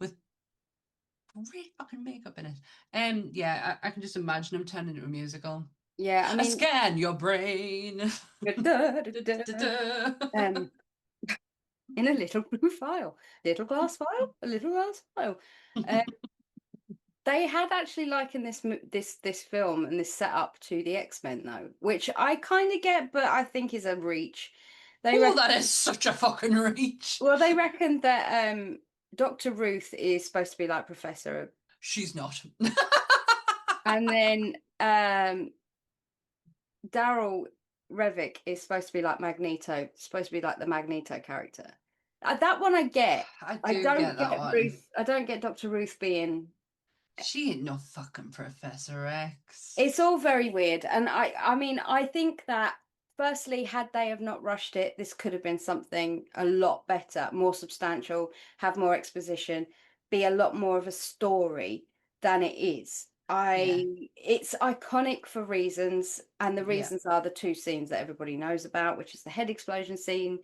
with great fucking makeup in it. And yeah, I can just imagine him turning into a musical. Yeah, I mean, scan your brain. In a little blue file, little glass file, a little glass file. They had actually likened this film and this setup to the X-Men though, which I kind of get, but I think is a reach. That is such a fucking reach. Well, they reckon that Dr. Ruth is supposed to be like Professor. She's not. And then Darryl Revok is supposed to be like Magneto, supposed to be like the Magneto character. That one I get. I don't get Ruth. I don't get Dr. Ruth being. She ain't no fucking Professor X. It's all very weird, and I mean, I think that firstly, had they have not rushed it, this could have been something a lot better, more substantial, have more exposition, be a lot more of a story than it is. It's iconic for reasons, and the reasons are the two scenes that everybody knows about, which is the head explosion scene,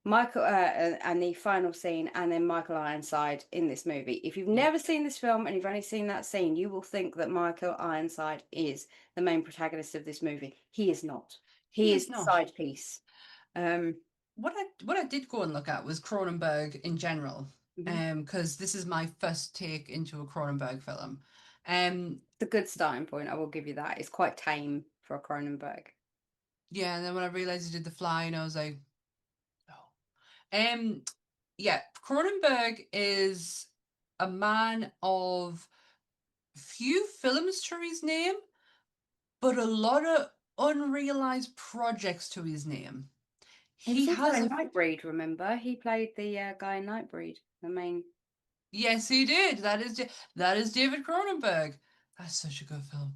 Michael and the final scene, and then Michael Ironside in this movie. If you've never seen this film and you've only seen that scene, you will think that Michael Ironside is the main protagonist of this movie. He is not. He is the side piece. What I did go and look at was Cronenberg in general, because this is my first take into a Cronenberg film. It's a good starting point. I will give you that. It's quite tame for a Cronenberg. Yeah, and then when I realized he did The Fly, and I was like, yeah, Cronenberg is a man of few films to his name, but a lot of unrealized projects to his name. He has Nightbreed, remember? He played the guy in Nightbreed, the main. Yes, he did. That is David Cronenberg. That's such a good film.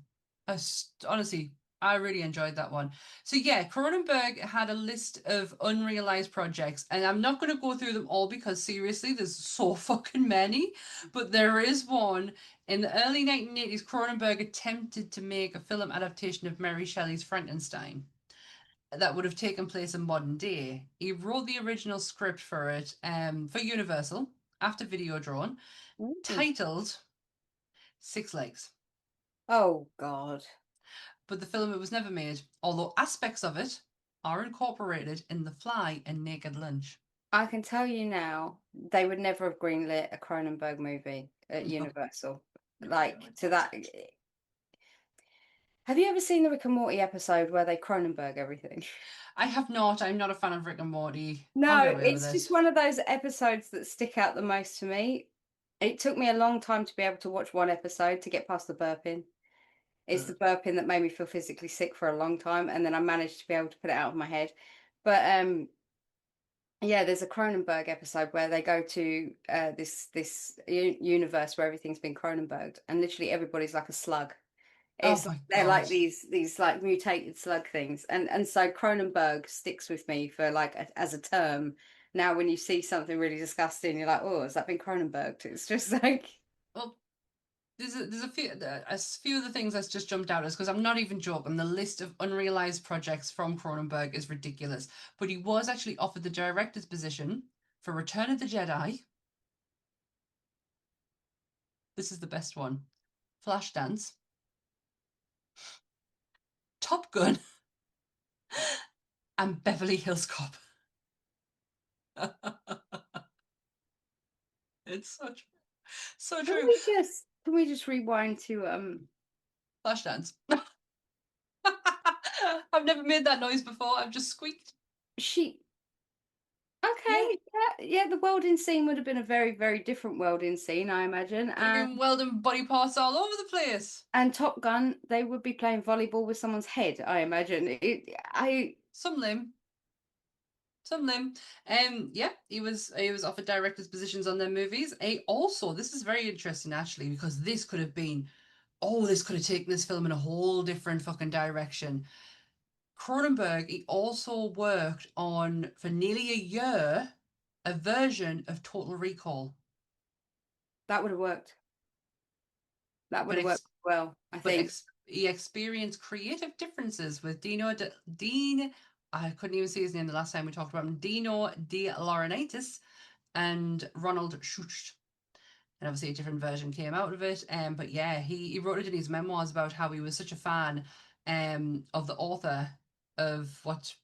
Honestly, I really enjoyed that one. So yeah, Cronenberg had a list of unrealized projects, and I'm not going to go through them all because seriously, there's so fucking many. But there is one. In the early 1980s, Cronenberg attempted to make a film adaptation of Mary Shelley's Frankenstein that would have taken place in modern day. He wrote the original script for it for Universal after Videodrome, titled Six Legs. Oh, God. But the film, it was never made, although aspects of it are incorporated in The Fly and Naked Lunch. I can tell you now, they would never have greenlit a Cronenberg movie at Universal. Like, to that... Have you ever seen the Rick and Morty episode where they Cronenberg everything? I have not. I'm not a fan of Rick and Morty. No, I'll get away with it's it. just one of those episodes that stick out the most to me. It took me a long time to be able to watch one episode to get past the burping. It's the burping that made me feel physically sick for a long time, and then I managed to be able to put it out of my head. But yeah, there's a Cronenberg episode where they go to this universe where everything's been Cronenberged, and literally everybody's like a slug. It's Oh my they're like God. these like mutated slug things, and so Cronenberg sticks with me for like as a term. Now, when you see something really disgusting, you're like, oh, has that been Cronenberged? It's just like, Well, there's a few of the things that's just jumped out as because I'm not even joking. The list of unrealized projects from Cronenberg is ridiculous. But he was actually offered the director's position for Return of the Jedi. This is the best one. Flashdance. Top Gun. And Beverly Hills Cop. It's so can true. we just rewind to Flashdance. I've never made that noise before. I've just squeaked. she okay, yeah, the welding scene would have been a very, very different welding scene, I imagine. Would have been welding body parts all over the place. And Top Gun, they would be playing volleyball with someone's head, I imagine. Some limb. Yeah, he was offered directors positions on their movies. This is very interesting actually, because this could have taken this film in a whole different fucking direction. Cronenberg, he also worked on, for nearly a year, a version of Total Recall. That would have worked. That would have worked well, I think. He experienced creative differences with Dean, I couldn't even see his name the last time we talked about him, Dino De Laurentiis and Ronald Schucht. And obviously a different version came out of it. But yeah, he wrote it in his memoirs about how he was such a fan of the author of what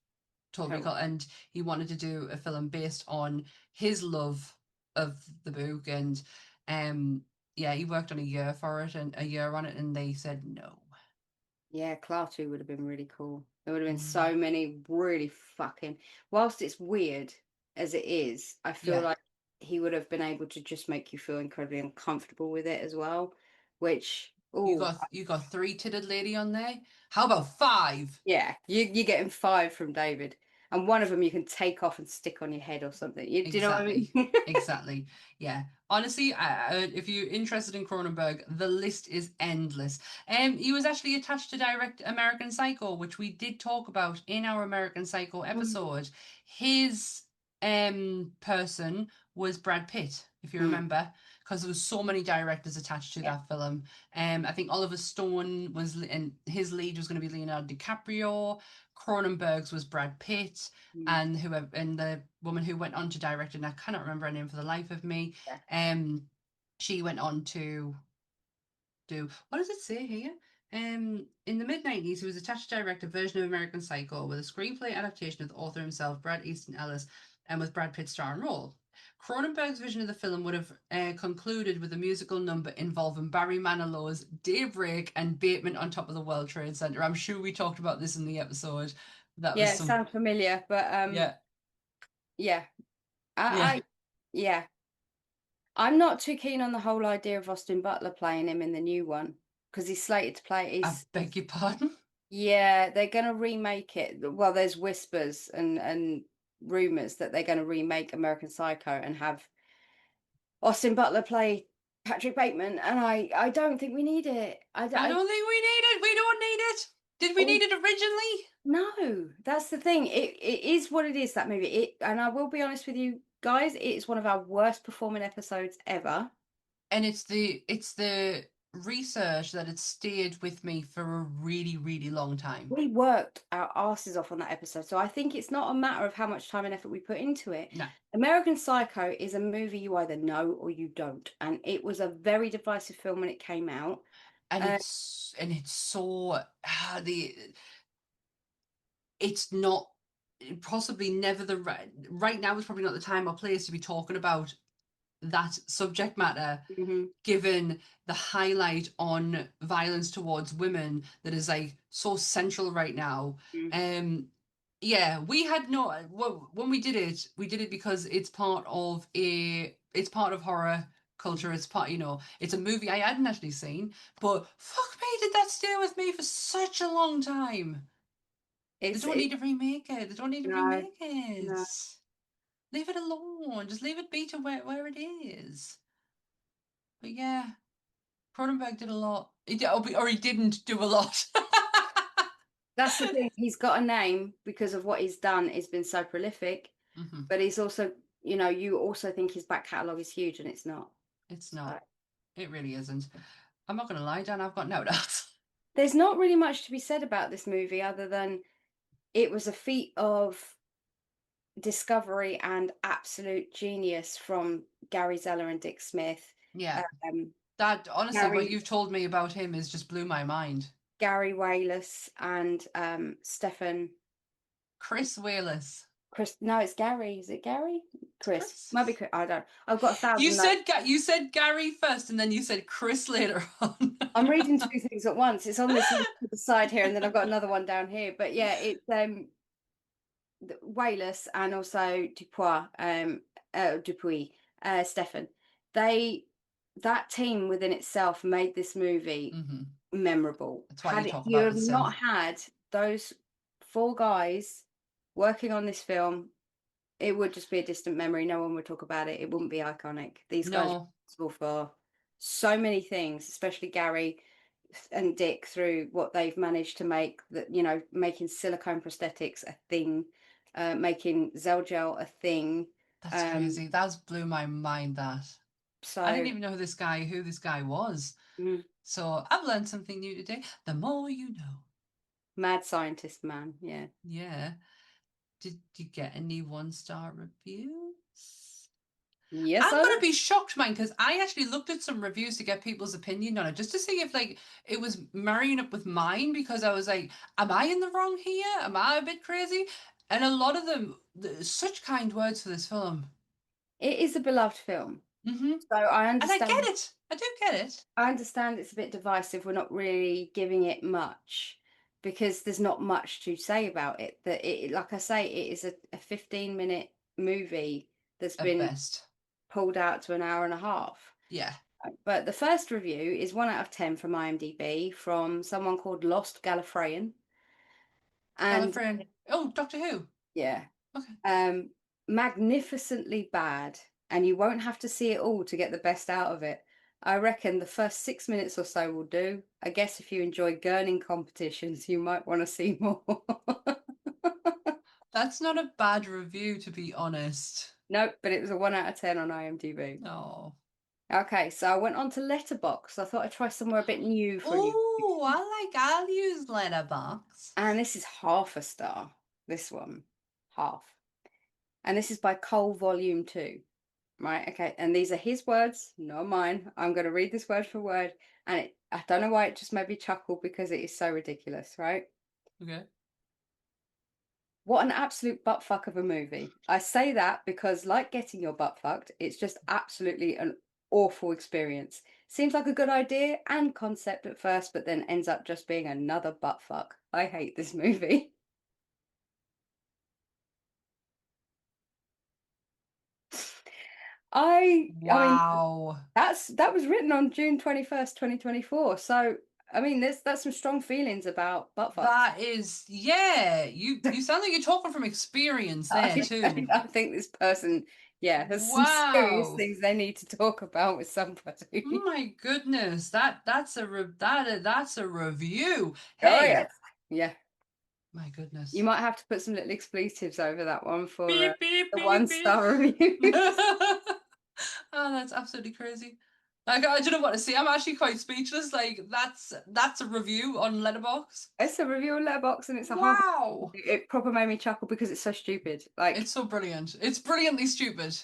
Total Recall, and he wanted to do a film based on his love of the book. And yeah, he worked on a year on it, and they said no. Yeah, Klaatu would have been really cool. There would have been so many really fucking. Whilst it's weird as it is, I feel like he would have been able to just make you feel incredibly uncomfortable with it as well. Which you got 3-titted lady on there. How about 5? Yeah, you're getting 5 from David, and one of them you can take off and stick on your head or something. Do you know what I mean? Exactly. Yeah. Honestly, if you're interested in Cronenberg, the list is endless. He was actually attached to direct American Psycho, which we did talk about in our American Psycho episode. His person was Brad Pitt, if you remember, because there was so many directors attached to that film. I think Oliver Stone and his lead was going to be Leonardo DiCaprio. Cronenberg's was Brad Pitt, and the woman who went on to direct it, and I cannot remember her name for the life of me. She went on to do, what does it say here? In the mid-90s, he was attached to direct a version of American Psycho with a screenplay adaptation of the author himself, Brad Easton Ellis, and with Brad Pitt starring role. Cronenberg's vision of the film would have concluded with a musical number involving Barry Manilow's Daybreak and Bateman on top of the World Trade Center. I'm sure we talked about this in the episode. Sounds familiar, but I'm not too keen on the whole idea of Austin Butler playing him in the new one because he's slated to play. I beg your pardon? Yeah, they're going to remake it. Well, there's whispers and rumors that they're going to remake American Psycho and have Austin Butler play Patrick Bateman, and I don't think we need it. I don't think we need it. We don't need it. Did we need it originally? No, that's the thing. It is what it is, that movie. And I will be honest with you guys, it's one of our worst performing episodes ever. And it's the research that had stayed with me for a really, really long time. We worked our asses off on that episode, so I think it's not a matter of how much time and effort we put into it. No. American Psycho is a movie you either know or you don't, and it was a very divisive film when it came out. And it's so it's not possibly never right now is probably not the time or place to be talking about that subject matter, given the highlight on violence towards women that is like so central right now. Yeah, we had no, when we did it because it's part of horror culture. It's part, it's a movie I hadn't actually seen, but fuck me, did that stay with me for such a long time. They don't need to remake it. They don't need to remake it. No. Leave it alone. Just leave it be to where it is. But yeah, Cronenberg did a lot. He didn't do a lot. That's the thing. He's got a name because of what he's done. It's been so prolific, but he's also, you also think his back catalogue is huge, and it's not. It's not. It really isn't. I'm not going to lie, Dan, I've got no doubts. There's not really much to be said about this movie other than it was a feat of discovery and absolute genius from Gary Zeller and Dick Smith. Yeah. That, honestly, what you've told me about him is just blew my mind. Gary Wayless and Chris Wayless. No, it's Gary. Is it Gary? Chris. Might be Chris. I don't. I've got 1,000. You said Gary first, and then you said Chris later on. I'm reading 2 things at once. It's on this list to the side here, and then I've got another one down here. But yeah, it's Wayless and also Dupuis, Stefan. That team within itself made this movie memorable. That's why you have not had those 4 guys working on this film, it would just be a distant memory. No one would talk about it. It wouldn't be iconic. These guys are responsible for so many things, especially Gary and Dick, through what they've managed to make, that making silicone prosthetics a thing, making Zelgel a thing. That's crazy. That blew my mind. So I didn't even know who this guy was. So I've learned something new today. The more you know. Mad scientist man. Yeah. Did you get any 1-star reviews? Yes, I'm going to be shocked, man, because I actually looked at some reviews to get people's opinion on it, just to see if it was marrying up with mine, because I was like, am I in the wrong here? Am I a bit crazy? And a lot of them, such kind words for this film. It is a beloved film. So I understand. And I get it. I do get it. I understand it's a bit divisive. We're not really giving it much, because there's not much to say about it. That it, like I say, it is a 15-minute movie that's been pulled out to an hour and a half. Yeah. But the first review is 1 out of 10 from IMDb from someone called Lost Gallifreyan. And Gallifreyan. Oh, Doctor Who. Yeah. Okay. Magnificently bad, and you won't have to see it all to get the best out of it. I reckon the first 6 minutes or so will do. I guess if you enjoy gurning competitions, you might want to see more. That's not a bad review, to be honest. Nope, but it was a 1 out of 10 on IMDb. Oh. Okay, so I went on to Letterboxd. I thought I'd try somewhere a bit new for you. Oh, I'll use Letterboxd. And this is 1/2 star. This one, 1/2. And this is by Cole Volume 2. Right, okay, and these are his words, not mine. I'm going to read this word for word, and I don't know why it just made me chuckle, because it is so ridiculous, right? Okay. What an absolute buttfuck of a movie. I say that because, like getting your butt fucked, it's just absolutely an awful experience. Seems like a good idea and concept at first, but then ends up just being another buttfuck. I hate this movie. I mean, that was written on June 21st, 2024. So I mean, that's some strong feelings about butt fucks. That is, yeah. You sound like you're talking from experience there too. I think this person, has some serious things they need to talk about with somebody. Oh my goodness, that's a review. Hey, yeah. My goodness. You might have to put some little expletives over that one for the 1-star review. Oh, that's absolutely crazy. Like, I don't know what to say. I'm actually quite speechless. Like, that's a review on Letterboxd. It's a review on Letterboxd, and it's a wow. It proper made me chuckle because it's so stupid. Like, it's so brilliant. It's brilliantly stupid.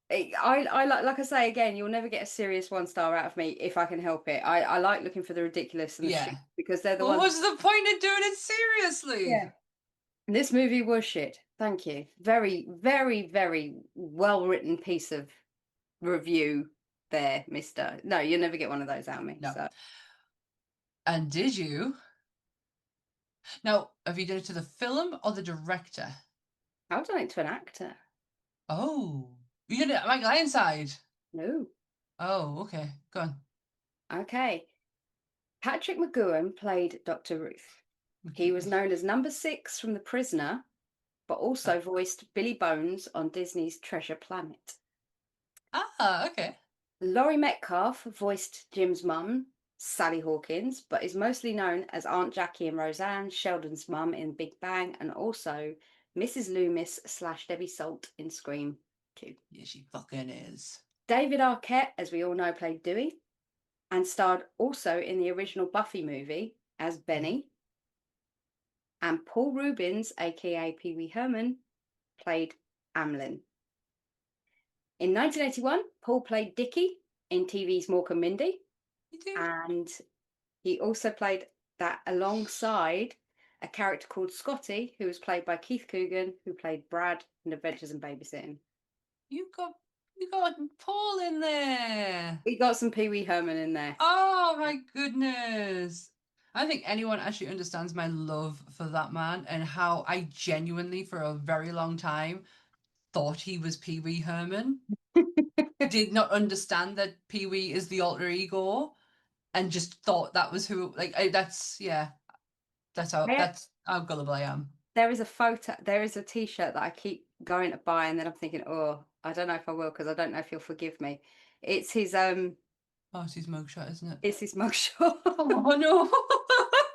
I like I say again, you'll never get a serious 1-star out of me if I can help it. I like looking for the ridiculous and the shit, because they're the ones. What's the point in doing it seriously? Yeah. This movie was shit. Thank you. Very, very, very well written piece of review there, mister. No, you'll never get one of those out of me. No. So. And did you? Now, have you done it to the film or the director? I've done it to an actor. Oh, you did it like Ironside? No. Oh, okay. Go on. Okay. Patrick McGoohan played Dr. Ruth. He was known as Number 6 from The Prisoner, but also voiced Billy Bones on Disney's Treasure Planet. Ah, okay. Laurie Metcalf voiced Jim's mum, Sally Hawkins, but is mostly known as Aunt Jackie and Roseanne, Sheldon's mum in Big Bang, and also Mrs. Loomis / Debbie Salt in Scream 2. Yeah, she fucking is. David Arquette, as we all know, played Dewey and starred also in the original Buffy movie as Benny. And Paul Rubens, aka Pee Wee Herman, played Amlin. In 1981, Paul played Dickie in TV's Mork and Mindy. You do? And he also played that alongside a character called Scotty, who was played by Keith Coogan, who played Brad in Adventures in Babysitting. You got Paul in there. We got some Pee Wee Herman in there. Oh my goodness. I think anyone actually understands my love for that man and how I genuinely, for a very long time, thought he was Pee Wee Herman. Did not understand that Pee Wee is the alter ego, and just thought that was who. Like that's how gullible I am. There is a T-shirt that I keep going to buy, and then I'm thinking, oh, I don't know if I will, because I don't know if he'll forgive me. It's his Oh, it's his mugshot, isn't it? It's his mugshot. Oh no.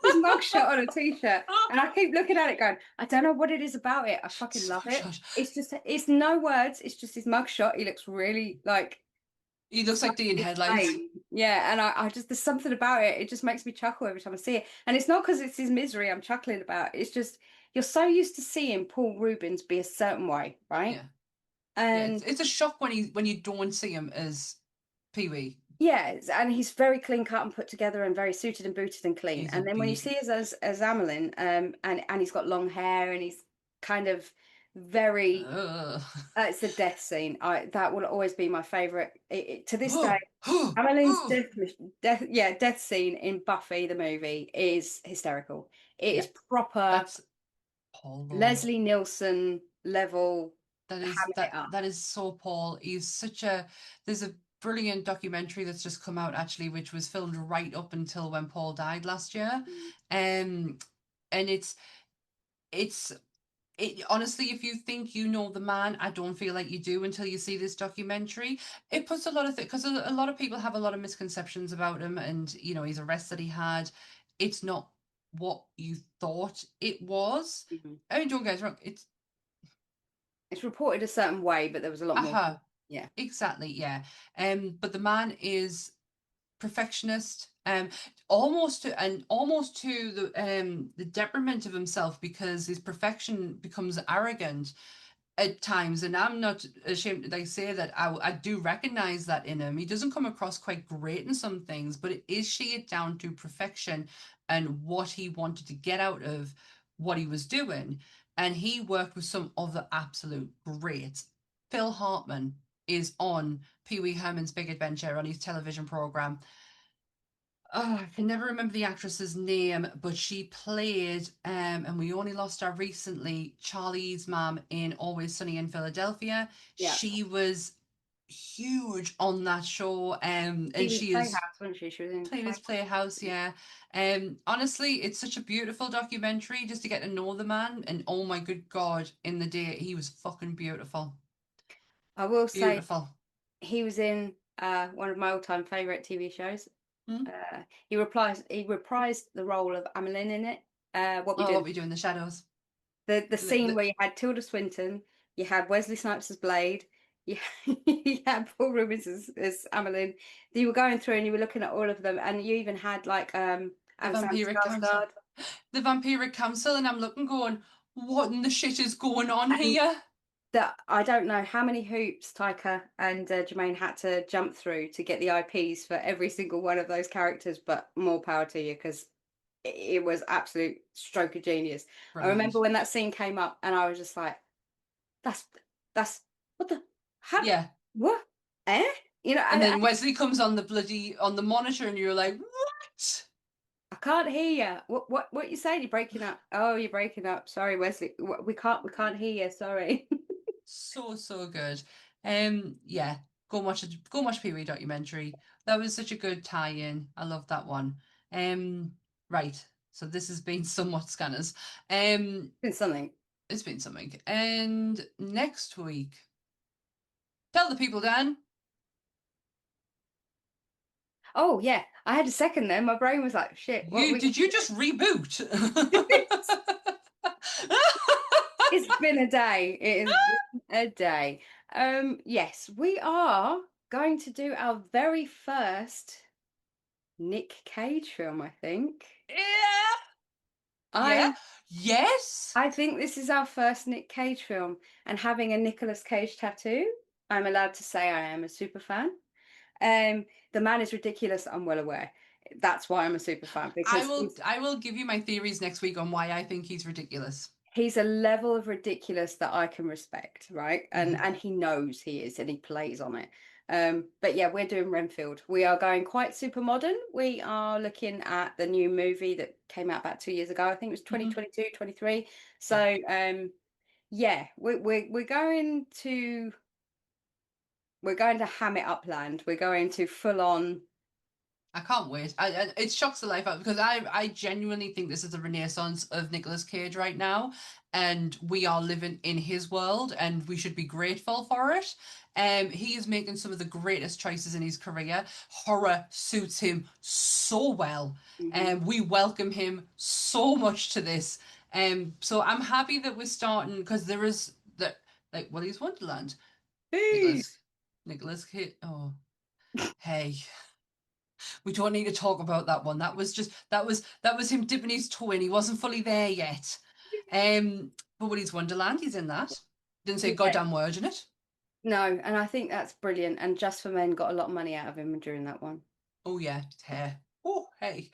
His mugshot on a T-shirt, and I keep looking at it going, I don't know what it is about it. I fucking love it. It's no words, it's just his mugshot. He looks really like He looks like Dean Headlights. Yeah, and I just, there's something about it. It just makes me chuckle every time I see it. And it's not because it's his misery I'm chuckling about. It's just, you're so used to seeing Paul Rubens be a certain way, right? Yeah. And it's a shock when you don't see him as Pee Wee. Yeah, and he's very clean cut and put together and very suited and booted and clean. He's and then when you see us as Amelin, and he's got long hair and he's kind of very it's a death scene. That will always be my favorite to this day. Amelin's death scene in Buffy the movie is hysterical. It is proper. That's Paul Leslie Nielsen level. That is so Paul. He's such a. There's a brilliant documentary that's just come out actually, which was filmed right up until when Paul died last year, and it's honestly, if you think you know the man, I don't feel like you do until you see this documentary. It puts a lot of things, because a lot of people have a lot of misconceptions about him, and his arrest that he had, it's not what you thought it was. I mean, don't get us wrong, it's reported a certain way, but there was a lot more. Yeah, exactly. Yeah. But the man is perfectionist, almost to the detriment of himself, because his perfection becomes arrogant at times. And I'm not ashamed to say that I do recognize that in him. He doesn't come across quite great in some things, but it is shaded down to perfection and what he wanted to get out of what he was doing. And he worked with some of the absolute greats. Phil Hartman is on Pee Wee Herman's Big Adventure on his television program. Oh, I can never remember the actress's name, but she played, and we only lost her recently, Charlie's mom in Always Sunny in Philadelphia. Yeah. She was huge on that show, and she is Playhouse, wasn't she? She was in Playhouse, yeah. Honestly, it's such a beautiful documentary just to get to know the man, and oh my good God, in the day he was fucking beautiful. I will say he was in one of my all-time favorite TV shows. He reprised the role of Amelin in it. What We Do in the Shadows. The scene where you had Tilda Swinton, you had Wesley Snipes as Blade, you had Paul Rubens as Amelin. You were going through and you were looking at all of them, and you even had like the Vampiric Council, and I'm looking going, what in the shit is going on here? That I don't know how many hoops Taika and Jermaine had to jump through to get the IPs for every single one of those characters, but more power to you, because it was absolute stroke of genius. Brilliant. I remember when that scene came up and I was just like, that's what the how? Yeah. What? eh? And then Wesley comes on the monitor, and you're like, what? I can't hear you. What you saying? You're breaking up. Oh, you're breaking up. Sorry, Wesley. We can't hear you. Sorry. So good. Yeah, go and watch Pee Wee documentary. That was such a good tie-in. I love that one. Right. So this has been somewhat Scanners. It's something. It's been something. And next week, tell the people, Dan. Oh yeah, I had a second there. My brain was like, shit. Did you just reboot? It's been a day. It has been a day. Yes, we are going to do our very first Nick Cage film, I think. Yeah. Yes. I think this is our first Nick Cage film, and having a Nicolas Cage tattoo, I'm allowed to say I am a super fan. The man is ridiculous, I'm well aware. That's why I'm a super fan, because I will give you my theories next week on why I think he's ridiculous. He's a level of ridiculous that I can respect, right? And he knows he is, and he plays on it. But yeah, we're doing Renfield. We are going quite super modern. We are looking at the new movie that came out about 2 years ago. I think it was 2022, 23. So yeah, we're going to ham it up land. We're going to full on. I can't wait. It shocks the life out, because I genuinely think this is a renaissance of Nicolas Cage right now, and we are living in his world, and we should be grateful for it. He is making some of the greatest choices in his career. Horror suits him so well, and we welcome him so much to this. So I'm happy that we're starting, because there is that, like, Willy's Wonderland. Nicolas Cage. Oh, hey. We don't need to talk about that one. That was him dipping his toe in. He wasn't fully there yet. But Willy's Wonderland, he's in that. Didn't say a goddamn word in it. No, and I think that's brilliant. And Just for Men got a lot of money out of him during that one. Oh yeah, his hair. Oh hey.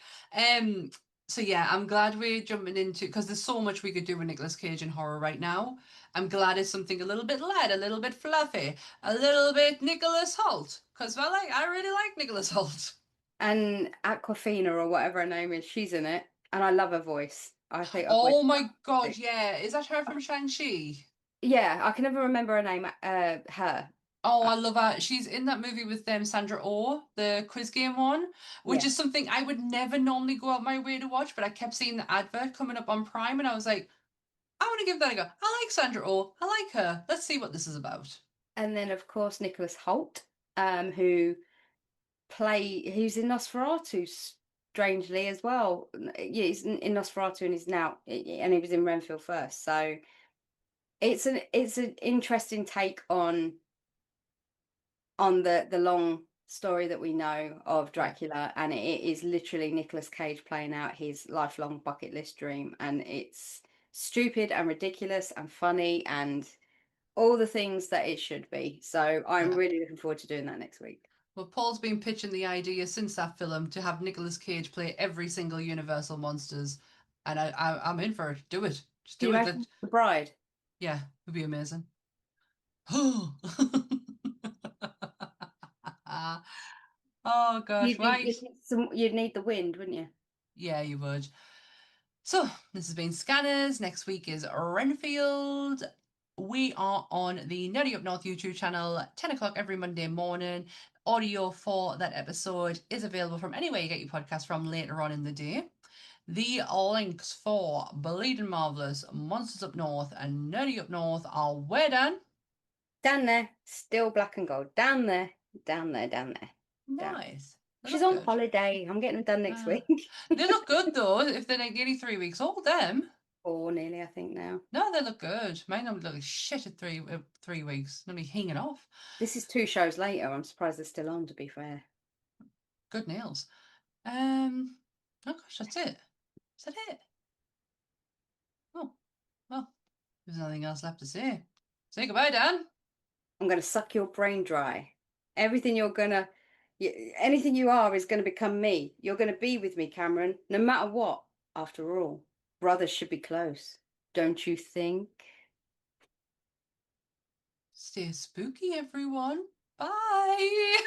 So yeah, I'm glad we're jumping into, because there's so much we could do with Nicolas Cage in horror right now. I'm glad it's something a little bit light, a little bit fluffy, a little bit Nicholas Hoult. Because I really like Nicholas Hoult. And Aquafina, or whatever her name is, she's in it, and I love her voice. I think. Oh my god, yeah! Is that her from Shang-Chi? Yeah, I can never remember her name. Her. Oh, I love her. She's in that movie with Sandra Oh, the quiz game one, which is something I would never normally go out my way to watch, but I kept seeing the advert coming up on Prime, and I was like, I want to give that a go. I like Sandra Oh. I like her. Let's see what this is about. And then, of course, Nicholas Hoult, who's in Nosferatu, strangely as well. Yeah, he's in Nosferatu, and he was in Renfield first. So it's an interesting take on the long story that we know of Dracula, and it is literally Nicolas Cage playing out his lifelong bucket list dream, and it's stupid and ridiculous and funny and all the things that it should be. So I'm really looking forward to doing that next week. Well, Paul's been pitching the idea since that film to have Nicolas Cage play every single Universal Monsters, and I'm in for it. Do it. Just do it. The Bride. Yeah, it'd be amazing. Oh gosh, right. You'd need the wind, wouldn't you? Yeah, you would. So this has been Scanners. Next week is Renfield. We are on the Nerdy Up North YouTube channel, 10 o'clock every Monday morning. Audio for that episode is available from anywhere you get your podcast from later on in the day. The links for Bleeding Marvelous, Monsters Up North, and Nerdy Up North are where, Dan? Down there, still black and gold. Down there, down there, down there. Nice. She's on holiday. I'm getting them done next week. They look good though, if they're like nearly 3 weeks old, them. 4 nearly, I think now. No, they look good. Mine don't look like shit at 3 weeks. They'll be hanging off. This is 2 shows later. I'm surprised they're still on, to be fair. Good nails. Oh gosh, that's it. Is that it? Oh, well, there's nothing else left to say. Say goodbye, Dan. I'm going to suck your brain dry. Anything you are is going to become me. You're going to be with me, Cameron, no matter what. After all, brothers should be close, don't you think? Stay spooky, everyone. Bye.